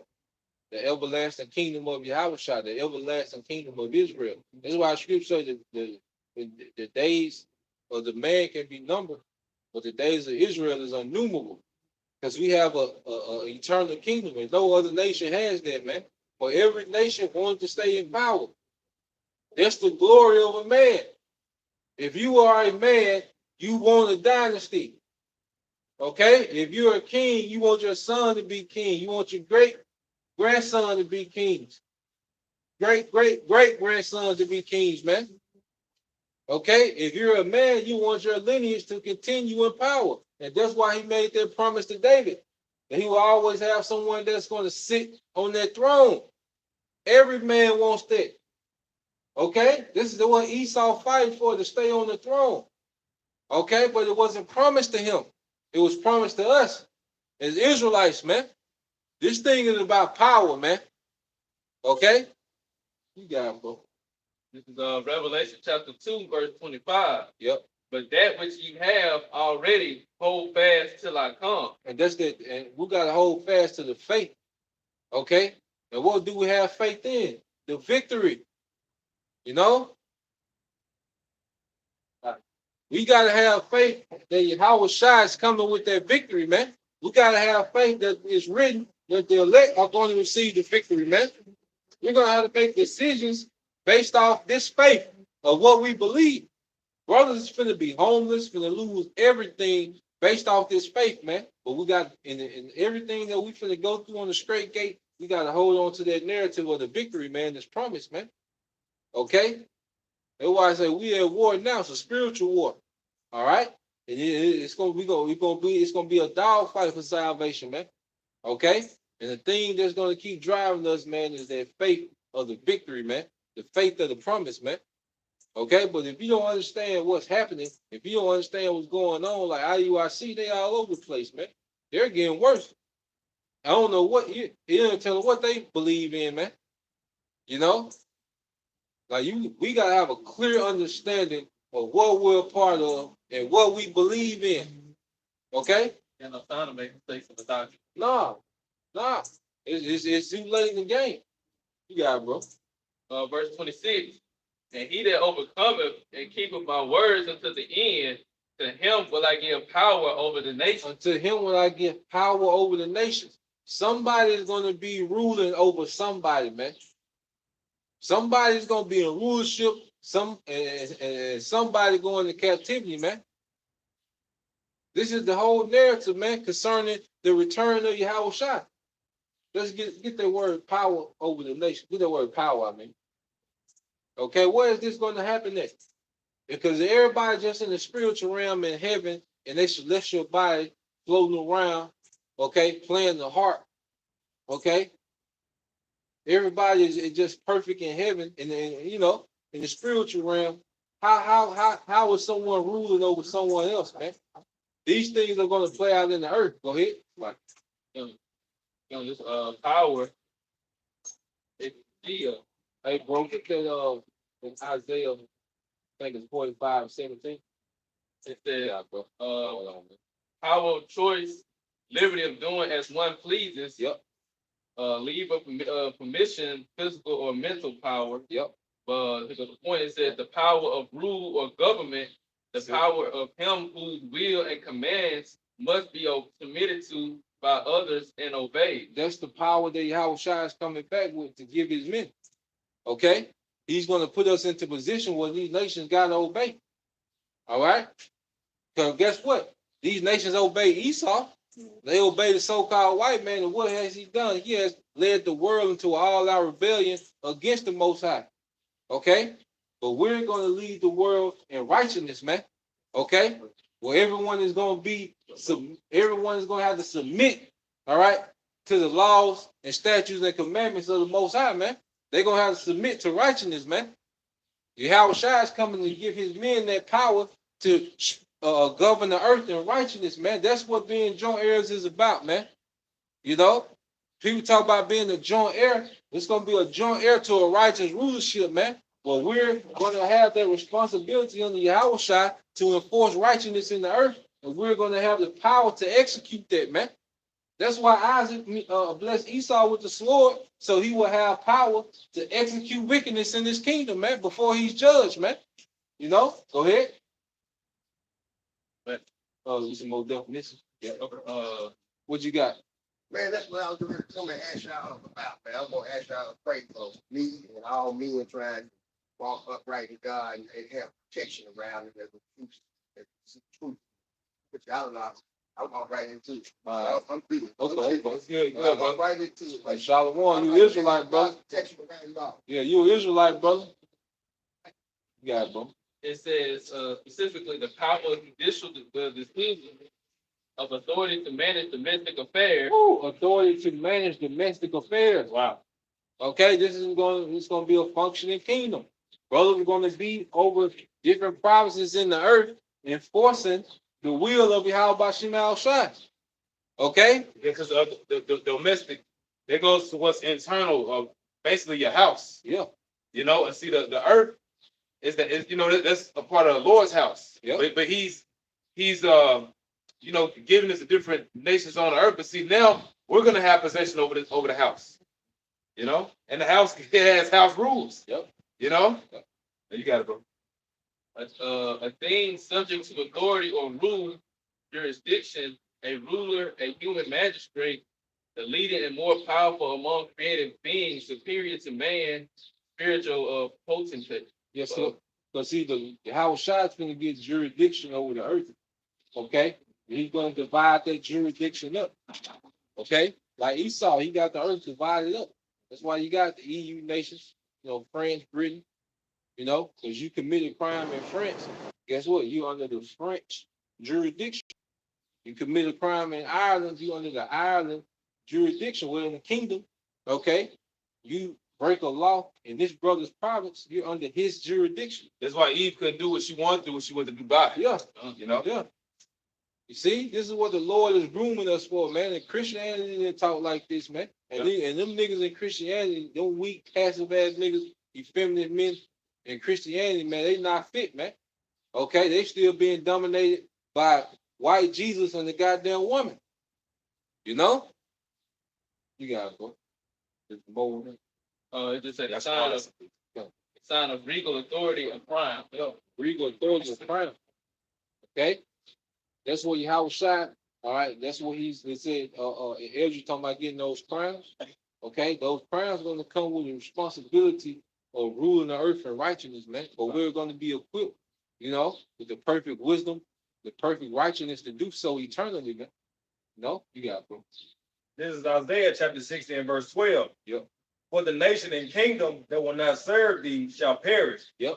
The everlasting kingdom of Yahweh, the everlasting kingdom of Israel. That's why scripture says that the days of the man can be numbered, but the days of Israel is innumerable. Because we have a eternal kingdom, and no other nation has that, man. For every nation wants to stay in power. That's the glory of a man. If you are a man, you want a dynasty. Okay? If you're a king, you want your son to be king. You want your great-grandson to be kings. Great-great-great-grandsons to be kings, man. Okay? If you're a man, you want your lineage to continue in power. And that's why he made that promise to David. That he will always have someone that's going to sit on that throne. Every man wants that. Okay? This is the one Esau fighting for, to stay on the throne. Okay? But it wasn't promised to him. It was promised to us as Israelites, man. This thing is about power, man. Okay? You got it, bro. This is Revelation chapter 2, verse 25. Yep. But that which you have already, hold fast till I come. And that's that, and we gotta hold fast to the faith. Okay? And what do we have faith in? The victory. You know? We gotta have faith that Yahweh Shai is coming with that victory, man. We gotta have faith that it's written that the elect are going to receive the victory, man. We're gonna have to make decisions based off this faith of what we believe. Brothers is finna be homeless, finna lose everything based off this faith, man. But we got in everything that we finna go through on the straight gate, we gotta hold on to that narrative of the victory, man, this promise, man. Okay? That's why I say we at war now. It's a spiritual war. All right? And it's gonna be a dog fight for salvation, man. Okay? And the thing that's gonna keep driving us, man, is that faith of the victory, man. The faith of the promise, man. Okay, but if you don't understand what's happening, if you don't understand what's going on, like IUIC, they all over the place, man. They're getting worse. I don't know what you don't tell them what they believe in, man. You know, like we gotta have a clear understanding of what we're a part of and what we believe in. Okay? And I'm trying to make mistakes in the doctrine. Nah. It's too late in the game. You got it, bro. Verse 26. And he that overcometh and keepeth my words unto the end, to him will I give power over the nation. Unto him will I give power over the nations. Somebody is going to be ruling over somebody, man. Somebody's going to be in rulership. And somebody going to captivity, man. This is the whole narrative, man, concerning the return of Yahushua. Let's get that word power over the nation. Get that word power, I mean. Okay, where is this going to happen next? Because everybody just in the spiritual realm in heaven and they celestial body floating around, okay, playing the harp, okay? Everybody is just perfect in heaven, and you know, in the spiritual realm. How is someone ruling over someone else, man? These things are going to play out in the earth. Go ahead. Like, This power, it's still. hey, bro, get that in Isaiah, I think it's 45:17. It says, Yeah, bro. power of choice, liberty of doing as one pleases. Yep. Leave of permission, physical or mental power. Yep. But the point is that the power of rule or government, the power of him whose will and commands must be submitted to by others and obeyed. That's the power that Yahushua is coming back with to give his men. Okay? He's going to put us into position where these nations got to obey. All right? Because guess what? These nations obey Esau. They obey the so-called white man. And what has he done? He has led the world into all-out rebellion against the Most High. Okay? But we're going to lead the world in righteousness, man. Okay? Where everyone is going to have to submit, all right, to the laws and statutes and commandments of the Most High, man. They're going to have to submit to righteousness, man. Yahushua is coming to give his men that power to govern the earth in righteousness, man. That's what being joint heirs is about, man. You know, people talk about being a joint heir. It's going to be a joint heir to a righteous rulership, man. Well, we're going to have that responsibility under Yahushua to enforce righteousness in the earth, and we're going to have the power to execute that, man. That's why Isaac blessed Esau with the sword, so he will have power to execute wickedness in his kingdom, man, before he's judged, man. You know? Go ahead. But some more definitions. Yeah. What you got? Man, that's what I was going to come and ask y'all about, man. I'm going to ask y'all to pray for me and all men trying to walk upright in God and have protection around it as a truth. Which I don't know. I'm all right into it. I'm good. Okay, That's good, I'm right into it. Like Shalom, you Israelite, brother. Protection around y'all. Yeah, you an Israelite, brother. You got it, bro. It says specifically the power of judicial decision of authority to manage domestic affairs. Ooh, authority to manage domestic affairs. Wow. Okay, it's going to be a functioning kingdom. Brothers are going to be over different provinces in the earth, enforcing the will of Yahweh Shema Shai. Okay? Because of the domestic, there goes to what's internal of basically your house. Yeah. You know, and see the earth is you know, that's a part of the Lord's house. Yeah. But he's you know, giving us the different nations on the earth. But see, now we're gonna have possession over the house. You know, and the house has house rules. Yep. You know? Yep. You got it, bro. A thing subject to authority or rule, jurisdiction, a ruler, a human magistrate, the leading and more powerful among created beings, superior to man, spiritual potentate. Yes, So Because see, the Howard Shot's gonna get jurisdiction over the earth. Okay? He's gonna divide that jurisdiction up. Okay? Like Esau, he got the earth divided up. That's why you got the EU nations, France, Britain, because you committed crime in France. Guess what? You under the French jurisdiction. You committed crime in Ireland, you under the Ireland jurisdiction. We're in the kingdom. Okay? You break a law in this brother's province, you're under his jurisdiction. That's why Eve couldn't do what she wanted to do when she went to Dubai. Yeah. Yeah. You see, this is what the Lord is grooming us for, man. And Christianity didn't talk like this, man. And them niggas in Christianity, them weak, passive ass niggas, effeminate men in Christianity, man, they not fit, man. Okay, they still being dominated by white Jesus and the goddamn woman. You got it, bro. It's bold. It just said sign of regal authority and prime. Regal authority of crime. Okay? That's what Yahweh shot. All right, that's what he said. Ezra talking about getting those crowns. Okay, those crowns are going to come with the responsibility of ruling the earth and righteousness, man. But we're going to be equipped, with the perfect wisdom, the perfect righteousness to do so eternally, man. You got it, bro. This is Isaiah chapter 60 and verse 12. Yep. For the nation and kingdom that will not serve thee shall perish. Yep.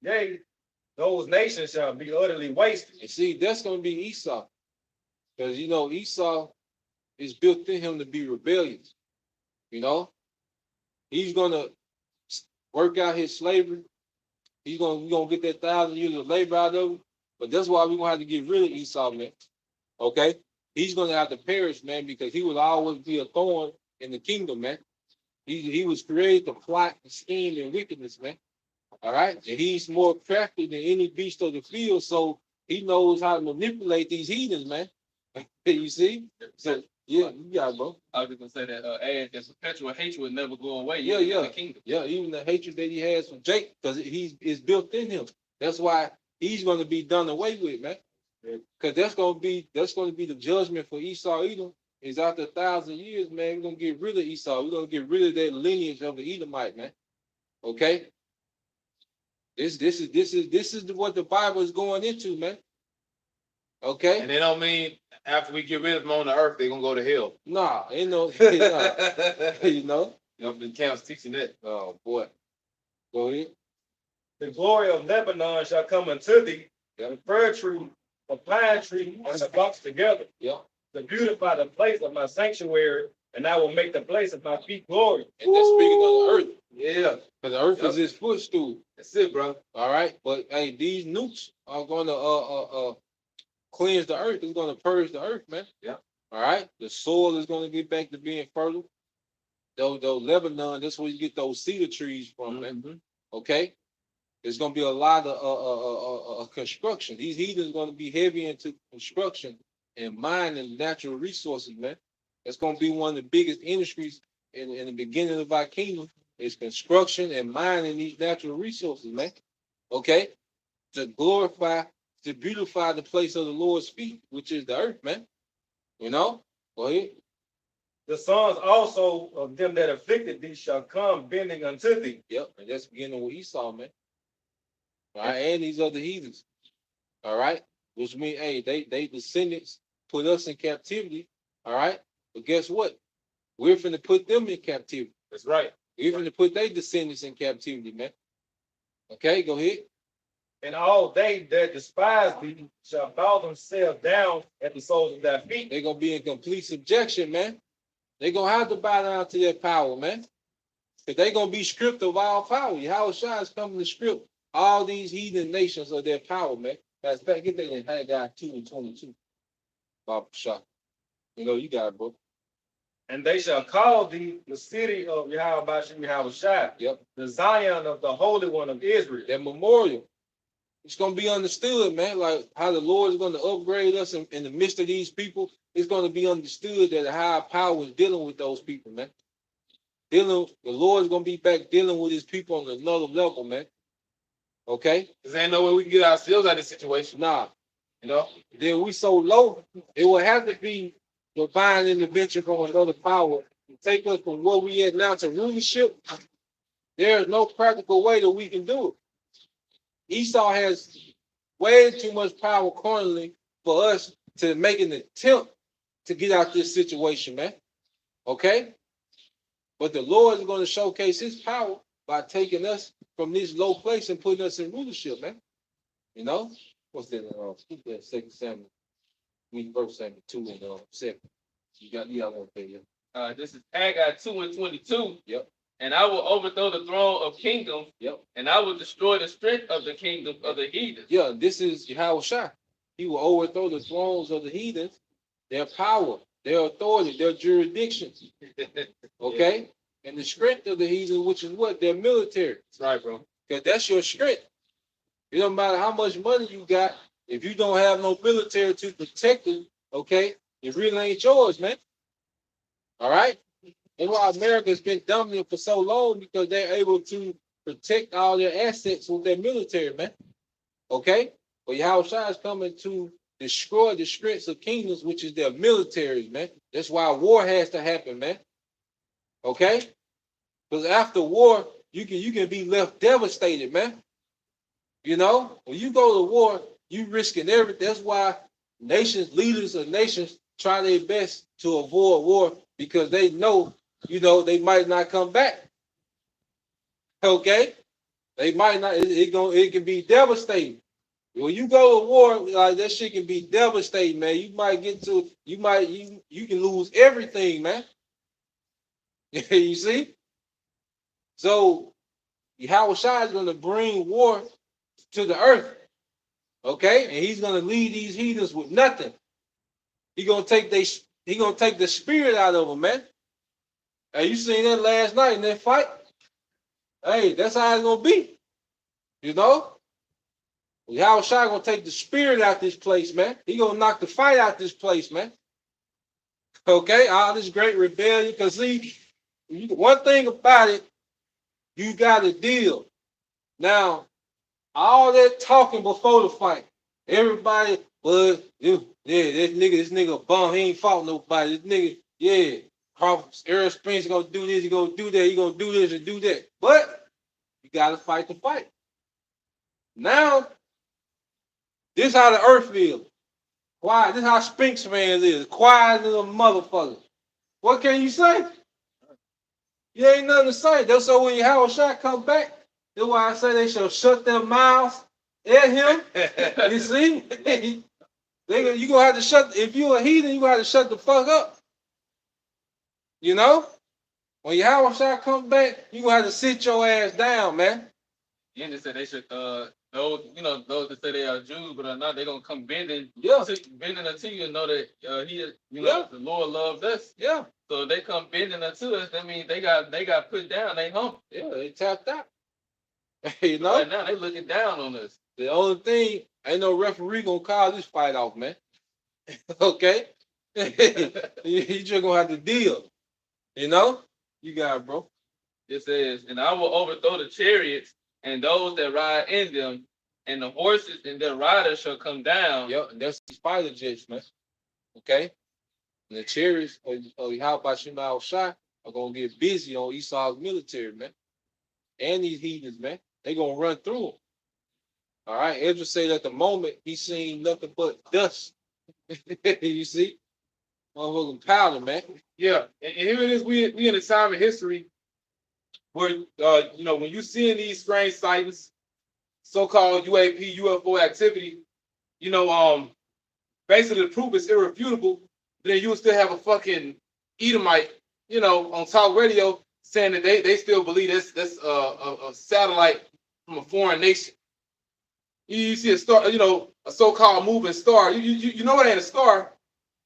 Yea, those nations shall be utterly wasted. And see, that's going to be Esau. Because, Esau is built in him to be rebellious. He's going to work out his slavery. We're going to get that 1,000 years of labor out of him. But that's why we're going to have to get rid of Esau, man. Okay? He's going to have to perish, man, because he will always be a thorn in the kingdom, man. He was created to plot and scheme and wickedness, man. All right? And he's more crafty than any beast of the field, so he knows how to manipulate these heathens, man. You see? So, yeah, you got it, bro. I was just gonna say that this perpetual hatred will never go away. Yeah. In the kingdom. Yeah, even the hatred that he has for Jake, because it's built in him. That's why he's going to be done away with, man. Because that's going to be the judgment for Esau Edom. Is after 1,000 years, man, we're going to get rid of Esau. We're going to get rid of that lineage of the Edomite, man. Okay? This is what the Bible is going into, man. Okay? And they don't mean after we get rid of them on the earth, they're going to go to hell. Nah, ain't no, The camps teaching that. Oh, boy. Go ahead. The glory of Lebanon shall come unto thee, the fir tree, the pine tree, and the box together. Yeah. To beautify the place of my sanctuary, and I will make the place of my feet glory. And that's speaking of the earth. Yeah. Because the earth is his footstool. That's it, bro. All right. But hey, these nukes are gonna cleanse the earth. It's gonna purge the earth, man. Yeah. All right. The soil is gonna get back to being fertile. Though Lebanon, that's where you get those cedar trees from, man. Okay. There's gonna be a lot of construction. These heathens are gonna be heavy into construction and mining natural resources, man. That's gonna be one of the biggest industries in the beginning of our kingdom is construction and mining these natural resources, man. Okay? To beautify the place of the Lord's feet, which is the earth, man. Go ahead. The sons also of them that afflicted thee shall come bending unto thee. Yep, and that's beginning with Esau, man. All right, and these other heathens. All right, which means, hey, they descendants put us in captivity. All right, but guess what? We're finna put them in captivity. That's right. We're finna put their descendants in captivity, man. Okay, go ahead. And all they that despise thee shall bow themselves down at the soles of thy feet. They're gonna be in complete subjection, man. They're gonna have to bow down to their power, man. Because they're gonna be stripped of all power. Yahweh Shai is coming to strip all these heathen nations of their power, man. Matter of fact, get that in Haggai 2:22. Baba Shah. You got it, bro. And they shall call thee the city of Yahweh Shai. Yep. The Zion of the Holy One of Israel. That memorial. It's going to be understood, man, like how the Lord is going to upgrade us in the midst of these people. It's going to be understood that a higher power is dealing with those people, man. The Lord is going to be back dealing with his people on another level, man. Okay? Because ain't no way we can get ourselves out of this situation. Nah. Then we so low, it will have to be divine intervention from another power to take us from where we at now to rulership. There is no practical way that we can do it. Esau has way too much power currently for us to make an attempt to get out this situation, man. Okay? But the Lord is going to showcase his power by taking us from this low place and putting us in rulership, man. You know? What's that? Second Samuel. Verse 2 and 7. You got one there, yeah. This is Haggai 2:22. Yep. And I will overthrow the throne of kingdoms. Yep. And I will destroy the strength of the kingdom of the heathens. Yeah, this is Yahushua. He will overthrow the thrones of the heathens, their power, their authority, their jurisdiction. Okay? And the strength of the heathen, which is what? Their military. That's right, bro. Because that's your strength. It don't matter how much money you got, if you don't have no military to protect it, okay, it really ain't yours, man. All right? That's why America's been dominant for so long, because they're able to protect all their assets with their military, man. Okay? But Yahushua is coming to destroy the strengths of kingdoms, which is their militaries, man. That's why war has to happen, man. Okay? Because after war, you can be left devastated, man. You know, when you go to war, you risking everything. That's why leaders of nations try their best to avoid war, because they know, you know, they might not come back. Okay? They might not, it can be devastating. When you go to war, like that shit can be devastating, man. You might you can lose everything, man. You see? So Yahushua is going to bring war to the earth. Okay? And he's going to lead these heathens with nothing. He's going to take the spirit out of them, man. Hey, you seen that last night in that fight? Hey, that's how it's going to be. You know? Yahushua going to take the spirit out this place, man. He going to knock the fight out this place, man. Okay? All this great rebellion. Because see, one thing about it, you got to deal. Now, all that talking before the fight, everybody, well, this nigga bum, he ain't fought nobody. This nigga, yeah, Errol Spence gonna do this, he gonna do that, he gonna do this and do that. But you gotta fight the fight. Now, this how the earth feels. Quiet. This how Spinks fans is. Quiet as a motherfucker. What can you say? You ain't nothing to say. That's so when Yahushua come back, that's why I say they shall shut their mouths at him. You see? You gonna have to shut, if you're a heathen, you gonna have to shut the fuck up. You know? When Yahushua come back, you gonna have to sit your ass down, man. You just said they should those that say they are Jews but are not, they're gonna come bending unto you and know that the Lord loved us. Yeah. So if they come bending unto us, that means they got put down, they hump. Yeah, they tapped out. You know? Right now they looking down on us. The only thing, ain't no referee gonna call this fight off, man. Okay? You just gonna have to deal. You know? You got it, bro. It says, and I will overthrow the chariots and those that ride in them, and the horses and their riders shall come down. Yep, and that's the spider jets, man. Okay? And the chariots of Yahweh Shema Shai are gonna get busy on Esau's military, man. And these heathens, man. They gonna run through them. All right. Ezra said at the moment he's seen nothing but dust. You see? Motherfucking powder, man. Yeah, and here it is. We in a time in history where when you seeing these strange sightings, so-called UAP, UFO activity, basically the proof is irrefutable. Then you will still have a fucking Edomite, on talk radio saying that they still believe that's a satellite from a foreign nation. You see a star, a so-called moving star. You know it ain't a star,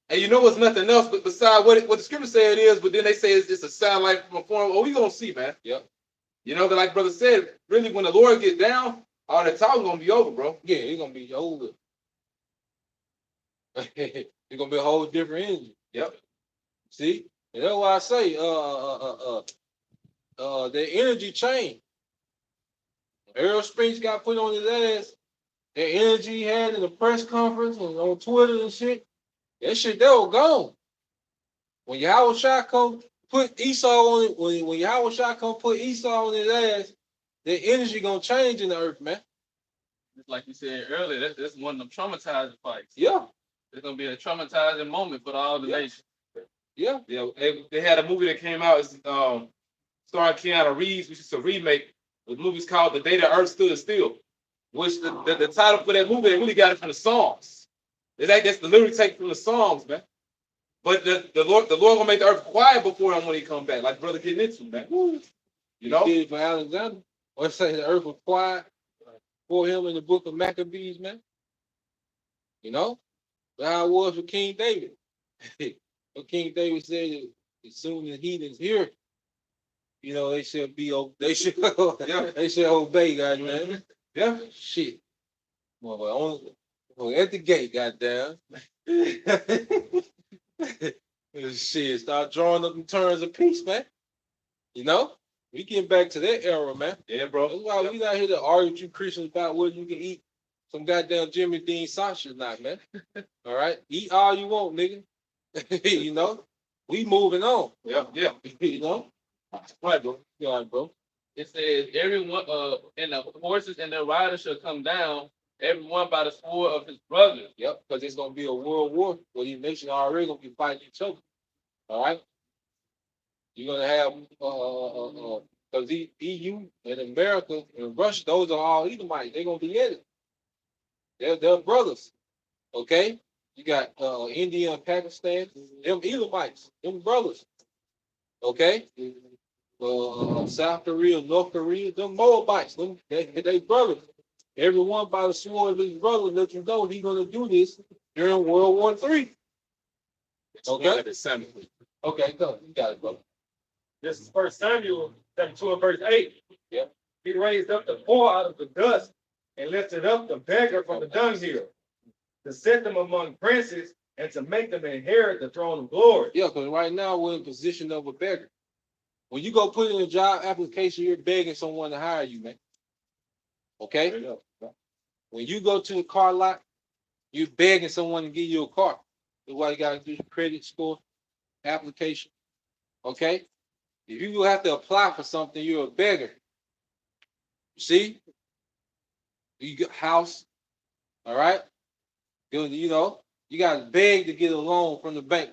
and you know it's nothing else but besides what the scripture say it is. But then they say it's just a satellite from a foreign. Oh, we gonna see, man. Yep. But like brother said, really, when the Lord get down, all that talk gonna be over, bro. Yeah, it's gonna be over. It's gonna be a whole different energy. Yep. See, and that's why I say, the energy changed. Errol Spinks got put on his ass. The energy he had in the press conference and on Twitter and shit, that shit that was gone. When Yahushua come put Esau on it, when Yahushua come put Esau on his ass, the energy gonna change in the earth, man. Just like you said earlier, that's one of them traumatizing fights. Yeah, It's gonna be a traumatizing moment for all the Yeah. nation. yeah. Yeah, they had a movie that came out. It's, starring Keanu Reeves, which is a remake. The movie's called The Day the Earth Stood Still, which the title for that movie, they really got it from the songs. That's the lyric take from the songs, man. But the Lord gonna make the earth quiet before him when he come back, like brother getting into, man. Woo. You know? Did it for Alexander. Or say the earth was quiet for him in the book of Maccabees, man. You know? That's how it was for King David. But King David said that as soon as heathens hear, you know, they should Yeah. they should obey, God, man. Yeah. Shit. Well, at the gate, goddamn. Shit, start drawing up in terms of peace, man. You know? We getting back to that era, man. Yeah, bro. That's why we not here to argue with you Christians about whether you can eat some goddamn Jimmy Dean sausage or not, man. All right? Eat all you want, nigga. You know? We moving on. Yeah, yeah. You know? Right, bro. All right, bro. It says everyone and the horses and the riders shall come down, everyone by the sword of his brother. Yep, because it's gonna be a world war where these nations are already gonna be fighting each other. All right? You're gonna have because the EU and America and Russia, those are all Edomites. They're gonna be in it. They're brothers. Okay? You got India and Pakistan, them Edomites, them brothers. Okay? South Korea, North Korea, them Moabites, they brothers. Everyone by the sword of his brother let you know he's gonna do this during World War III. Okay? Okay, go. You got it, brother. This is 1 Samuel 72 and verse 8. Yeah. He raised up the poor out of the dust and lifted up the beggar from the dunghill, to set them among princes and to make them inherit the throne of glory. Yeah, because right now we're in position of a beggar. When you go put in a job application, you're begging someone to hire you, man. Okay? When you go to a car lot, you're begging someone to give you a car. That's why you got to do your credit score application. Okay? If you have to apply for something, you're a beggar. See? You get house, all right? You know, you got to beg to get a loan from the bank.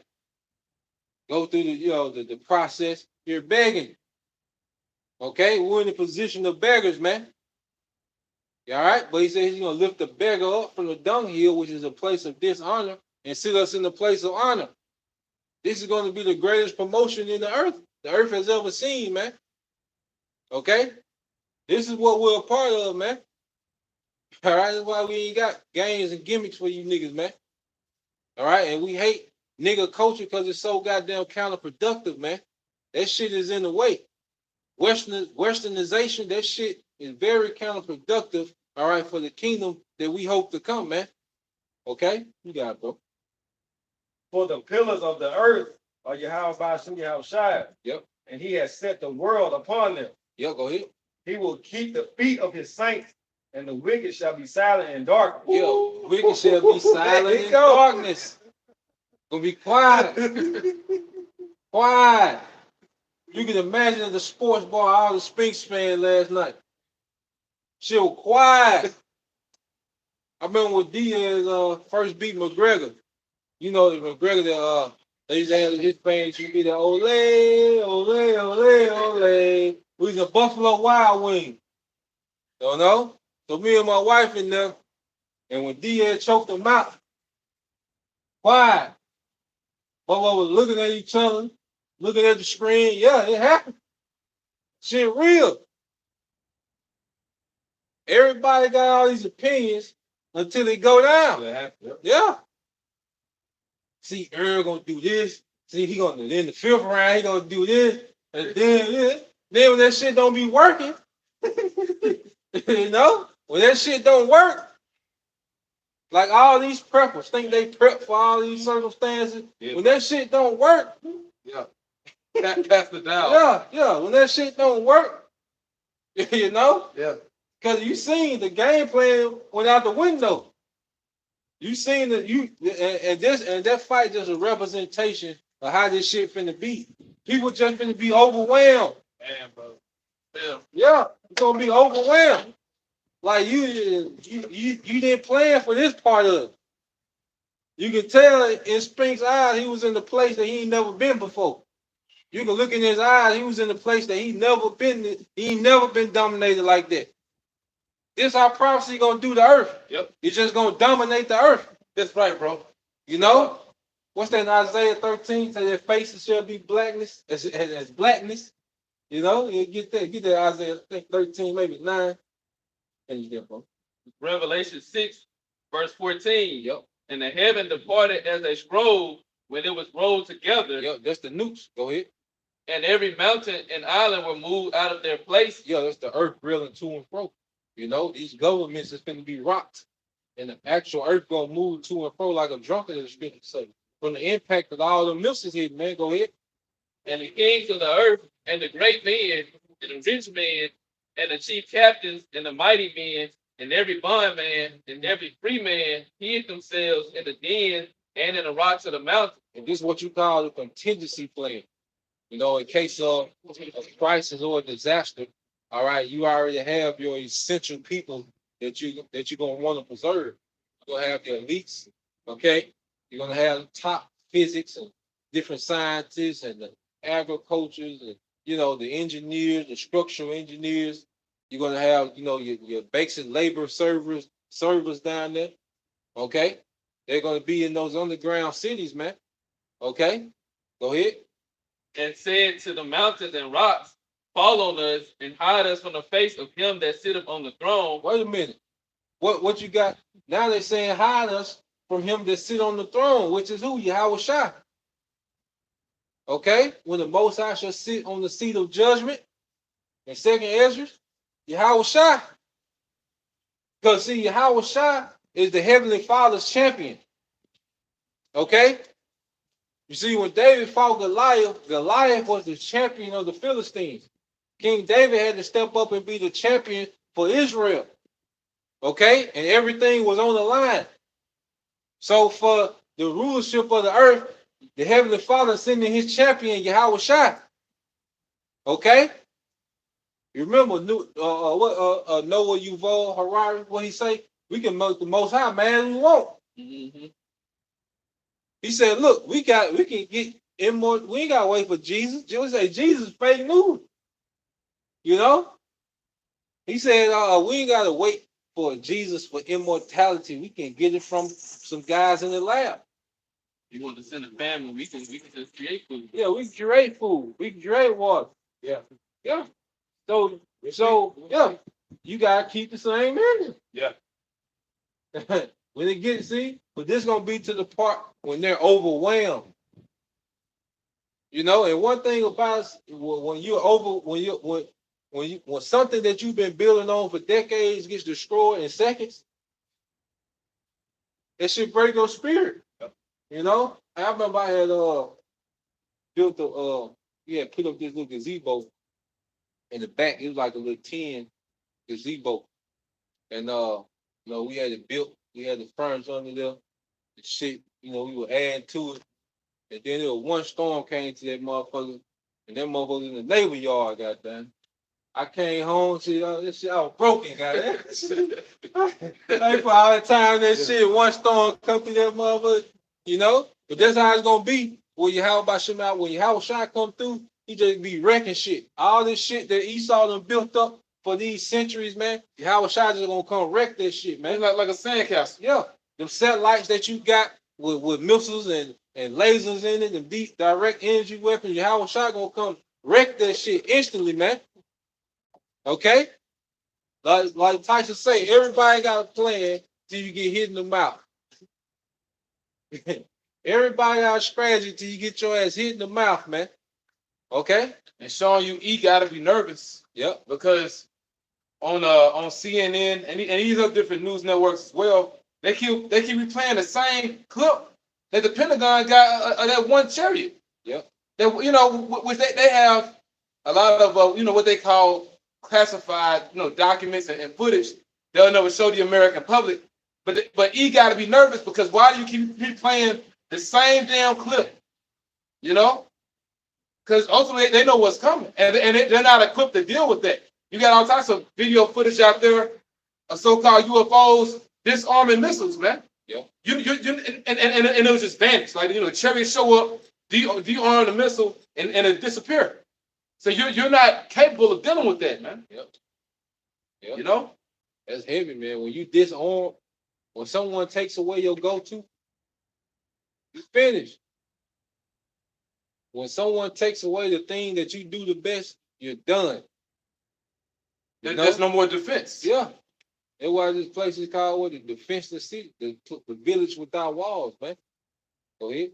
Go through the process. You're begging. Okay? We're in the position of beggars, man. All right? But he says he's going to lift the beggar up from the dunghill, which is a place of dishonor, and sit us in the place of honor. This is going to be the greatest promotion in the earth has ever seen, man. Okay? This is what we're a part of, man. All right? That's why we ain't got games and gimmicks for you niggas, man. All right? And we hate nigga culture because it's so goddamn counterproductive, man. That shit is in the way. Westernization, that shit is very counterproductive, all right, for the kingdom that we hope to come, man. Okay? You got it, bro. For the pillars of the earth are Yahweh Ba'ashem Yahushua. Yep. And he has set the world upon them. Yeah, go ahead. He will keep the feet of his saints, and the wicked shall be silent in darkness. Yeah, wicked shall be silent in darkness. Gonna be quiet. Quiet. You can imagine at the sports bar all the Spinks fan last night. Shit was quiet. I remember when Diaz first beat McGregor. You know, McGregor, they used to have his fans used to be the ole, ole, ole, ole. We was a Buffalo Wild Wing. You know? So me and my wife in there, and when Diaz choked him out, quiet. Both of us looking at each other, looking at the screen. Yeah, it happened. Shit real. Everybody got all these opinions until they go down. Yeah. See, Earl gonna do this. See, he gonna in the fifth round, he gonna do this. And then when that shit don't be working, you know, when that shit don't work, like all these preppers think they prep for all these circumstances. Yeah. When that shit don't work, yeah, pass the down. Yeah. When that shit don't work, you know, yeah, because you seen the game plan went out the window. You seen that and that fight just a representation of how this shit finna be. People just finna be overwhelmed. Man, bro. Yeah, it's gonna be overwhelmed. Like you didn't plan for this part of it. You can tell in Spink's eyes he was in the place that he ain't never been before. You can look in his eyes, he was in the place that he ain't never been dominated like that. This how prophecy gonna do the earth. Yep. It's just gonna dominate the earth. That's right, bro. You know? What's that in Isaiah 13? Say their faces shall be blackness, as blackness. You know, you get that Isaiah 13, maybe 9. And you get, bro. Revelation 6, verse 14. Yep. And the heaven departed as a scroll when it was rolled together, Yep, that's the nukes. Go ahead. and every mountain and island were moved out of their place. Yeah, that's the earth reeling to and fro. You know, these governments is going to be rocked. And the actual earth going to move to and fro like a drunkard, as the scripture say. From the impact of all the missiles here, man. Go ahead. And the kings of the earth, and the great men, and the rich men, and the chief captains, and the mighty men, and every bondman, and every free man hid themselves in the den and in the rocks of the mountain. And this is what you call a contingency plan. You know, in case of a crisis or a disaster, all right, you already have your essential people that you're gonna want to preserve. You're gonna have the elites, okay? You're gonna have top physics and different scientists and the agricultures and the engineers, the structural engineers. You're gonna have your basic labor servers down there, okay? They're gonna be in those underground cities, man. Okay, go ahead. And said to the mountains and rocks, fall on us and hide us from the face of him that sitteth on the throne. Wait a minute. What you got? Now they're saying hide us from him that sit on the throne, which is who? Yahweh Shai. Okay, when the Most High shall sit on the seat of judgment in 2nd Ezra, Yahweh Shai. Because see, Yahweh Shai is the Heavenly Father's champion. Okay? You see, when David fought Goliath, Goliath was the champion of the Philistines. King David had to step up and be the champion for Israel. Okay? And everything was on the line. So for the rulership of the earth, the Heavenly Father sending his champion, Yahweh Shai. Okay? You remember Noah Yuval Harari, what he say? We can make the Most High man we want. Mm-hmm. He said, look, we can get immortal. We ain't got to wait for Jesus. Jesus say Jesus is fake news. You know? He said, we ain't got to wait for Jesus for immortality. We can get it from some guys in the lab. You want to send a family, we can just create food. Yeah, we can create food. We can create water. Yeah. Yeah. So yeah, you got to keep the same engine. Yeah. When they get, but this gonna be to the part when they're overwhelmed. You know, and one thing about when something that you've been building on for decades gets destroyed in seconds, it should break your spirit. You know, I remember I had built put up this little gazebo in the back. It was like a little 10 gazebo, and we had it built. We had the furniture under there, the shit, we were adding to it. And then there was one storm came to that motherfucker, and that motherfucker in the neighbor yard, goddamn. I came home, see, this shit, I was broken, goddamn. Like for all the time that shit, one storm come through that motherfucker, But that's how it's gonna be. When Yahweh Shai come through, he just be wrecking shit. All this shit that Esau done built up for these centuries, man, Yahweh Shai just gonna come wreck that shit, man. Like a sandcastle. Yeah. Them satellites that you got with missiles and lasers in it, and deep direct energy weapons, Yahweh Shai gonna come wreck that shit instantly, man. Okay? Like Tyson say, everybody got a plan till you get hit in the mouth. Everybody got a strategy till you get your ass hit in the mouth, man. Okay? And showing you gotta be nervous. Yep. Because on CNN and these other different news networks as well, they keep replaying the same clip that the Pentagon got that one chariot. Yep. That which they have a lot of what they call classified documents and footage they'll never show the American public. But he got to be nervous because why do you keep replaying the same damn clip? Because ultimately they know what's coming and they're not equipped to deal with that. You got all types of video footage out there so-called UFOs disarming missiles, man. Yeah. And it was just vanished. Like, chariots show up, de-arm the missile, and it disappear. So you're not capable of dealing with that, man. Yep. Yep. You know? That's heavy, man. When you disarm, when someone takes away your go-to, you finish. When someone takes away the thing that you do the best, you're done. You know? There's no more defense. Yeah. That's why this place is called what? The defenseless city, the village without walls, man. Go ahead.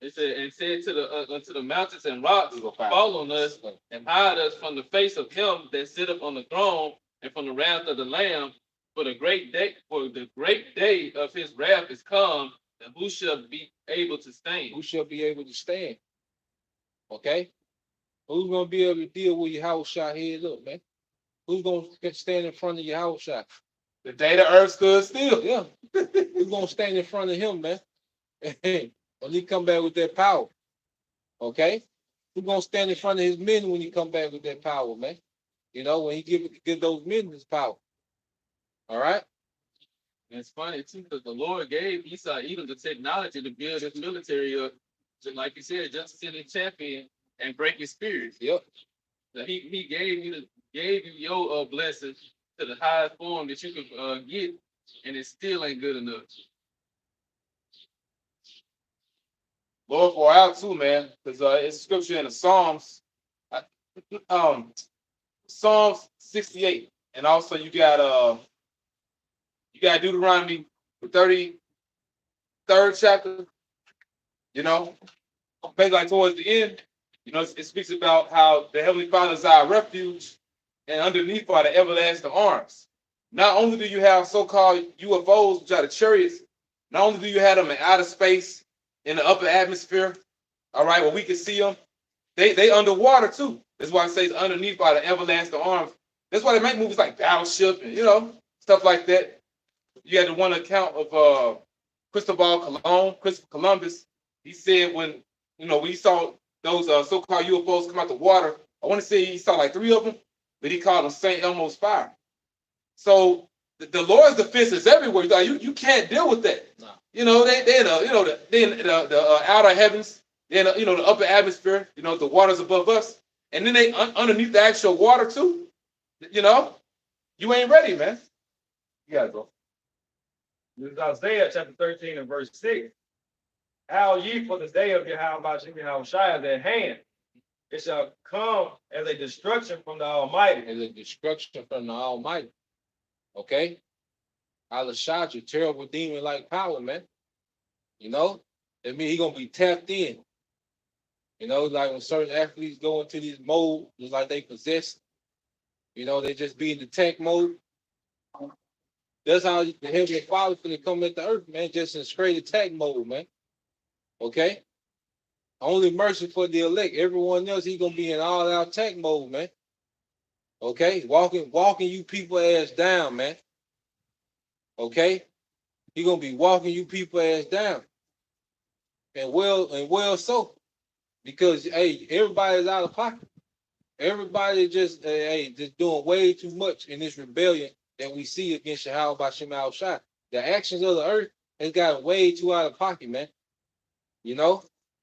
It said to the mountains and rocks fall on us and hide us from the face of him that sitteth on the throne and from the wrath of the Lamb. For the great day of his wrath is come, and who shall be able to stand? Who shall be able to stand? Okay? Who's gonna be able to deal with your house shot head up, man? Who's gonna stand in front of your house shot? The day the earth stood still. Yeah. Who's gonna stand in front of him, man? When he come back with that power. Okay? Who's gonna stand in front of his men when he come back with that power, man? When he give those men his power. All right? And it's funny too, because the Lord gave Esau even the technology to build his military up, just like you said, just to send a champion and break his spirits. Yep. So he gave you your blessings to the highest form that you could get, and it still ain't good enough. Lord for out too, man, because it's scripture in the Psalms, Psalms 68, and also you got Deuteronomy 33rd chapter. Basically like towards the end, it speaks about how the Heavenly Father is our refuge, and underneath are the everlasting arms. Not only do you have so-called UFOs, which are the chariots, not only do you have them in outer space, in the upper atmosphere, all right, where we can see them, they underwater too. That's why it says underneath by the everlasting arms. That's why they make movies like Battleship and stuff like that. You had the one account of Christopher Columbus. He said when he saw those so-called UFOs come out the water, I want to say he saw like 3 of them, but he called them St. Elmo's fire. So the Lord's defense is everywhere. You can't deal with that. No. They in the outer heavens, then the upper atmosphere, the waters above us, and then they underneath the actual water too. You ain't ready, man. You gotta go. This is Isaiah chapter 13 and verse 6. How ye for the day of Yahweh Shai is at hand. It shall come as a destruction from the Almighty. As a destruction from the Almighty. Okay? Al-Shad, terrible demon-like power, man. That means he's gonna be tapped in. Like when certain athletes go into this mode, it's like they possess. They just be in the tech mode. That's how the Heavenly Father finna come at the earth, man, just in straight attack mode, man. Okay? Only mercy for the elect. Everyone else, he's gonna be in all-out attack mode, man. Okay? Walking you people ass down, man. Okay? He's gonna be walking you people ass down. And well so. Because everybody's out of pocket. Everybody just doing way too much in this rebellion that we see against Yahweh Bashim Al-Shai. The actions of the earth has gotten way too out of pocket, man.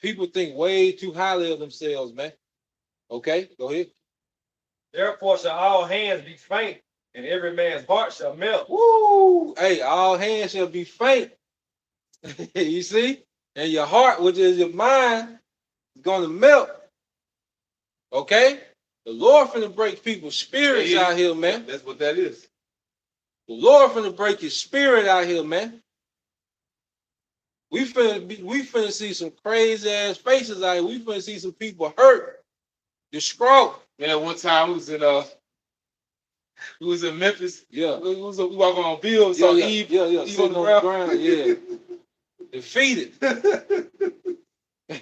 People think way too highly of themselves, man. Okay, go ahead. Therefore shall all hands be faint, and every man's heart shall melt. Woo! All hands shall be faint. You see? And your heart, which is your mind, is going to melt. Okay? The Lord finna break people's spirits out here, man. That's what that is. The Lord finna break his spirit out here, man. We finna see some crazy ass faces out here. We finna see some people hurt, distraught. Man, one time we was in Memphis. Yeah. We walking on Bill, so Eve. Yeah. Sitting on the ground, yeah. Defeated.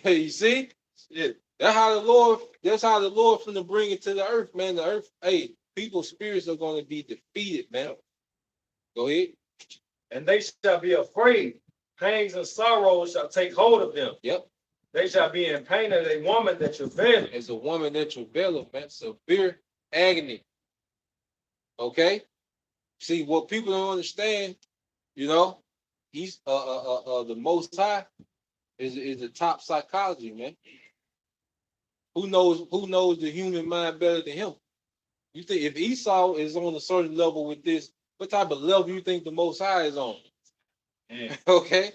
You see? Yeah. That's how the Lord finna bring it to the earth, man. The earth, people's spirits are gonna be defeated, man. Go ahead. And they shall be afraid. Pangs and sorrows shall take hold of them. Yep. They shall be in pain as a woman that travaileth. As a woman that travaileth, man. Severe agony. Okay? See, what people don't understand, you know, he's the Most High is the top psychology, man. Who knows the human mind better than him? You think if Esau is on a certain level with this, what type of level you think the Most High is on? Yeah. Okay.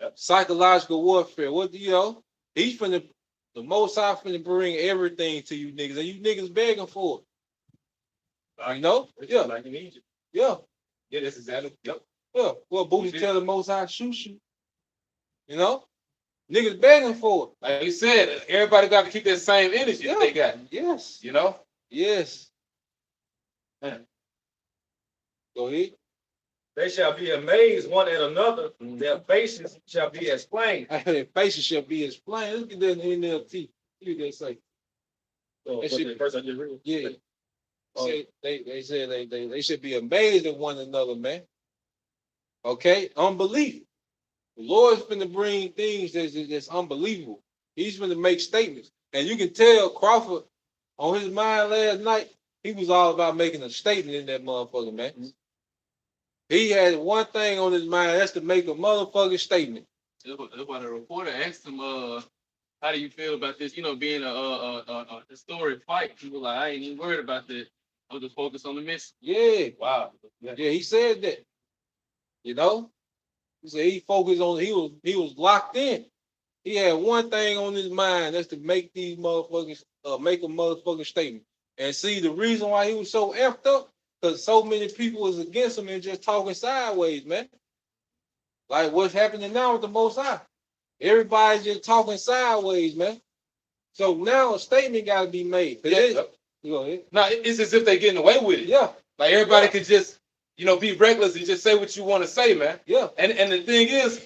Yep. Psychological warfare. What do you know? He's finna the Most High finna bring everything to you niggas, and you niggas begging for it. You know? Yeah. Like in Egypt. Yeah. Yeah, that's exactly. Yep. Yeah. Well, Booty did. tell the Most High shoot you. You know? Niggas begging for it. Like you said, everybody got to keep that same energy that they got. Yes. You know. Yes. Yeah. Go ahead. They shall be amazed one at another. Mhm. Their faces shall be as plain. Their faces shall be as plain. Look at that in the NLT. Look at that say. So, That what shit- the verse I just read? Yeah. Oh. They said they should be amazed at one another, man. Okay? Unbelief. The Lord's finna bring things that's unbelievable. He's finna make statements. And you can tell Crawford on his mind last night, he was all about making a statement in that motherfucker, man. Mhm. He had one thing on his mind, that's to make a motherfucking statement. That's why the reporter asked him, how do you feel about this? You know, being a historic fight. He was like, I ain't even worried about that. I was just focused on the mission. Yeah. Wow. Yeah, he said that. You know? He said he focused on he was locked in. He had one thing on his mind, that's to make these motherfuckers make a motherfucking statement. And see the reason why he was so effed up, because so many people was against him and just talking sideways, man. Like what's happening now with the Most High. Everybody's just talking sideways, man. So now a statement gotta be made. Yeah. You go ahead. No, it's as if they're getting away with it. Yeah, Like everybody could just, be reckless and just say what you want to say, man. yeah. And the thing is,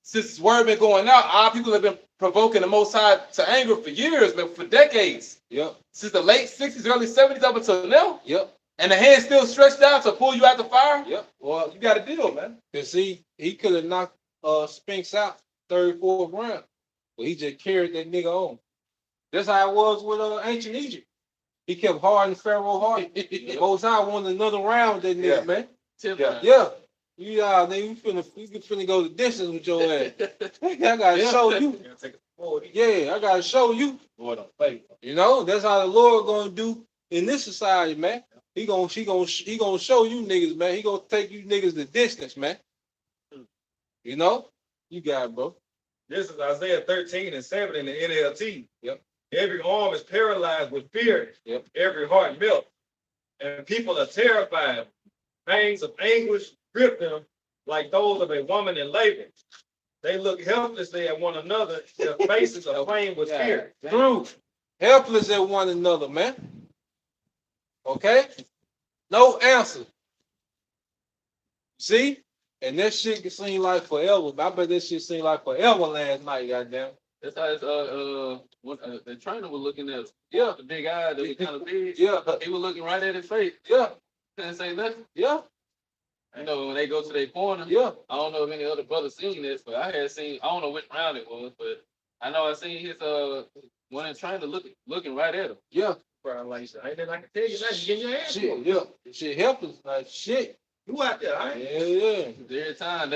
since this word been going out, our people have been provoking the Most High to anger for years, man, for decades. Yep, Since the late 60s, early 70s up until now. yep, And the hand still stretched out to pull you out the fire. yep. Well, you got to deal, man. Cause see, he could have knocked Spinks out third, fourth round, but he just carried that nigga on. That's how it was with ancient Egypt. He kept hardening Pharaoh hard. The Most High wanted another round with that nigga, Yeah. man. Yeah. Yeah. You finna go the distance with your ass. I gotta show you. You gotta take it forward. Yeah, I gotta show you. Lord don't play. You know, that's how the Lord gonna do in this society, man. He gonna show you niggas, man. He gonna take you niggas the distance, man. You know? You got it, bro. This is Isaiah 13:7 in the NLT. Yep. Every arm is paralyzed with fear. Yep. Every heart melts. And people are terrified. Pangs of anguish grip them like those of a woman in labor. They look helplessly at one another. Their faces are aflame with fear. Through helpless at one another, man. Okay? No answer. See? And that shit can seem like forever. But I bet that shit seemed like forever last night, goddamn. That's how the trainer was looking at Yeah, the big eye that was kind of big. yeah, He was looking right at his face. yeah, Couldn't say nothing. yeah, You know, when they go to their corner, yeah. I don't know if any other brothers seen this, but I don't know which round it was, but I know I seen his one in trainer looking right at him. Yeah, Bro, like, ain't that I can tell you that? You getting your ass shit, whooped. yeah. Shit helpless, like shit. You out there, I ain't. Yeah, yeah. Every time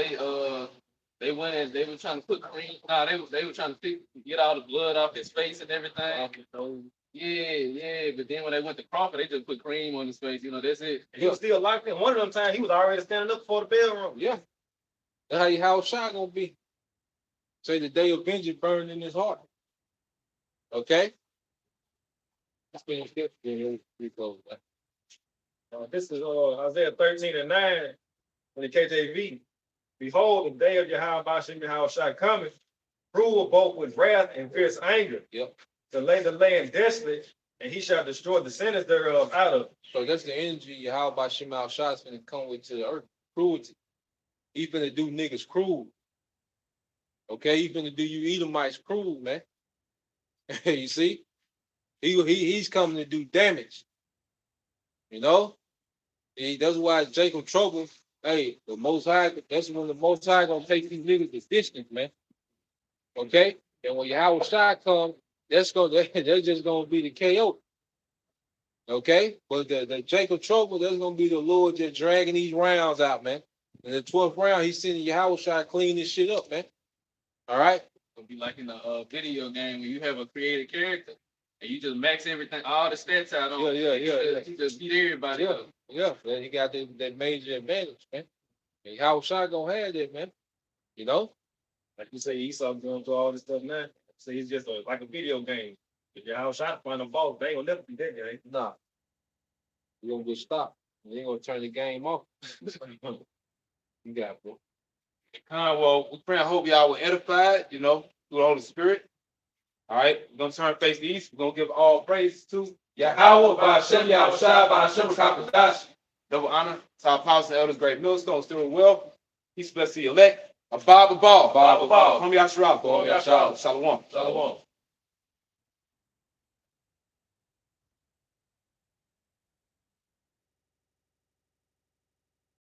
they went and they were trying to put cream. Nah, they were trying to get all the blood off his face and everything. Yeah. But then when they went to Crawford, they just put cream on his face. You know, that's it. He was still locked in. One of them times, he was already standing up before the bell rung. Yeah. That's how your house shot gonna be. Say the day of vengeance burned in his heart. Okay? That's been This is Isaiah 13:9 in the KJV. Behold, the day of Yahweh Shai cometh, cruel both with wrath and fierce anger. Yep. To lay the land desolate, and he shall destroy the sinners thereof out of. So that's the energy how about Shemal Shot's gonna come with to the earth. Cruelty. He finna do niggas cruel. Okay, he finna do you Edomites cruel, man. You see? He's coming to do damage. You know? That's why Jacob trouble. Hey, the Most High, that's when the Most High gonna take these niggas to distance, man. Okay? And when Yahweh Shai comes, that's just gonna be the KO. Okay, but the Jacob Trouble, that's gonna be the Lord just dragging these rounds out, man. In the 12th round, he's sending Yahweh Shai clean this shit up, man. All right. It'll be like in a video game where you have a created character and you just max everything, all the stats out on. Yeah. You just beat everybody Yeah, up. yeah. Then he got that major advantage, man. And Yahweh Shai gonna have that, man. You know? Like you say, Esau going through all this stuff now. So he's just like a video game. If your house shot find a boss, they ain't gonna never be that guy. Nah. You gonna get stopped. You ain't gonna turn the game off. You got it, bro. Well, we pray and hope y'all were edified, you know, through the Holy Spirit. All right, we're gonna turn face the east. We're gonna give all praise to Yahweh, Ba'Shem, Yahweh Shai, Ba'Shem, Kakadash. Double honor to our apostles and elders, great millstone, still well. He's blessed to the elect. A Bob, Bob, Bob, Bob. Come Yashua, Shalom. Shalom.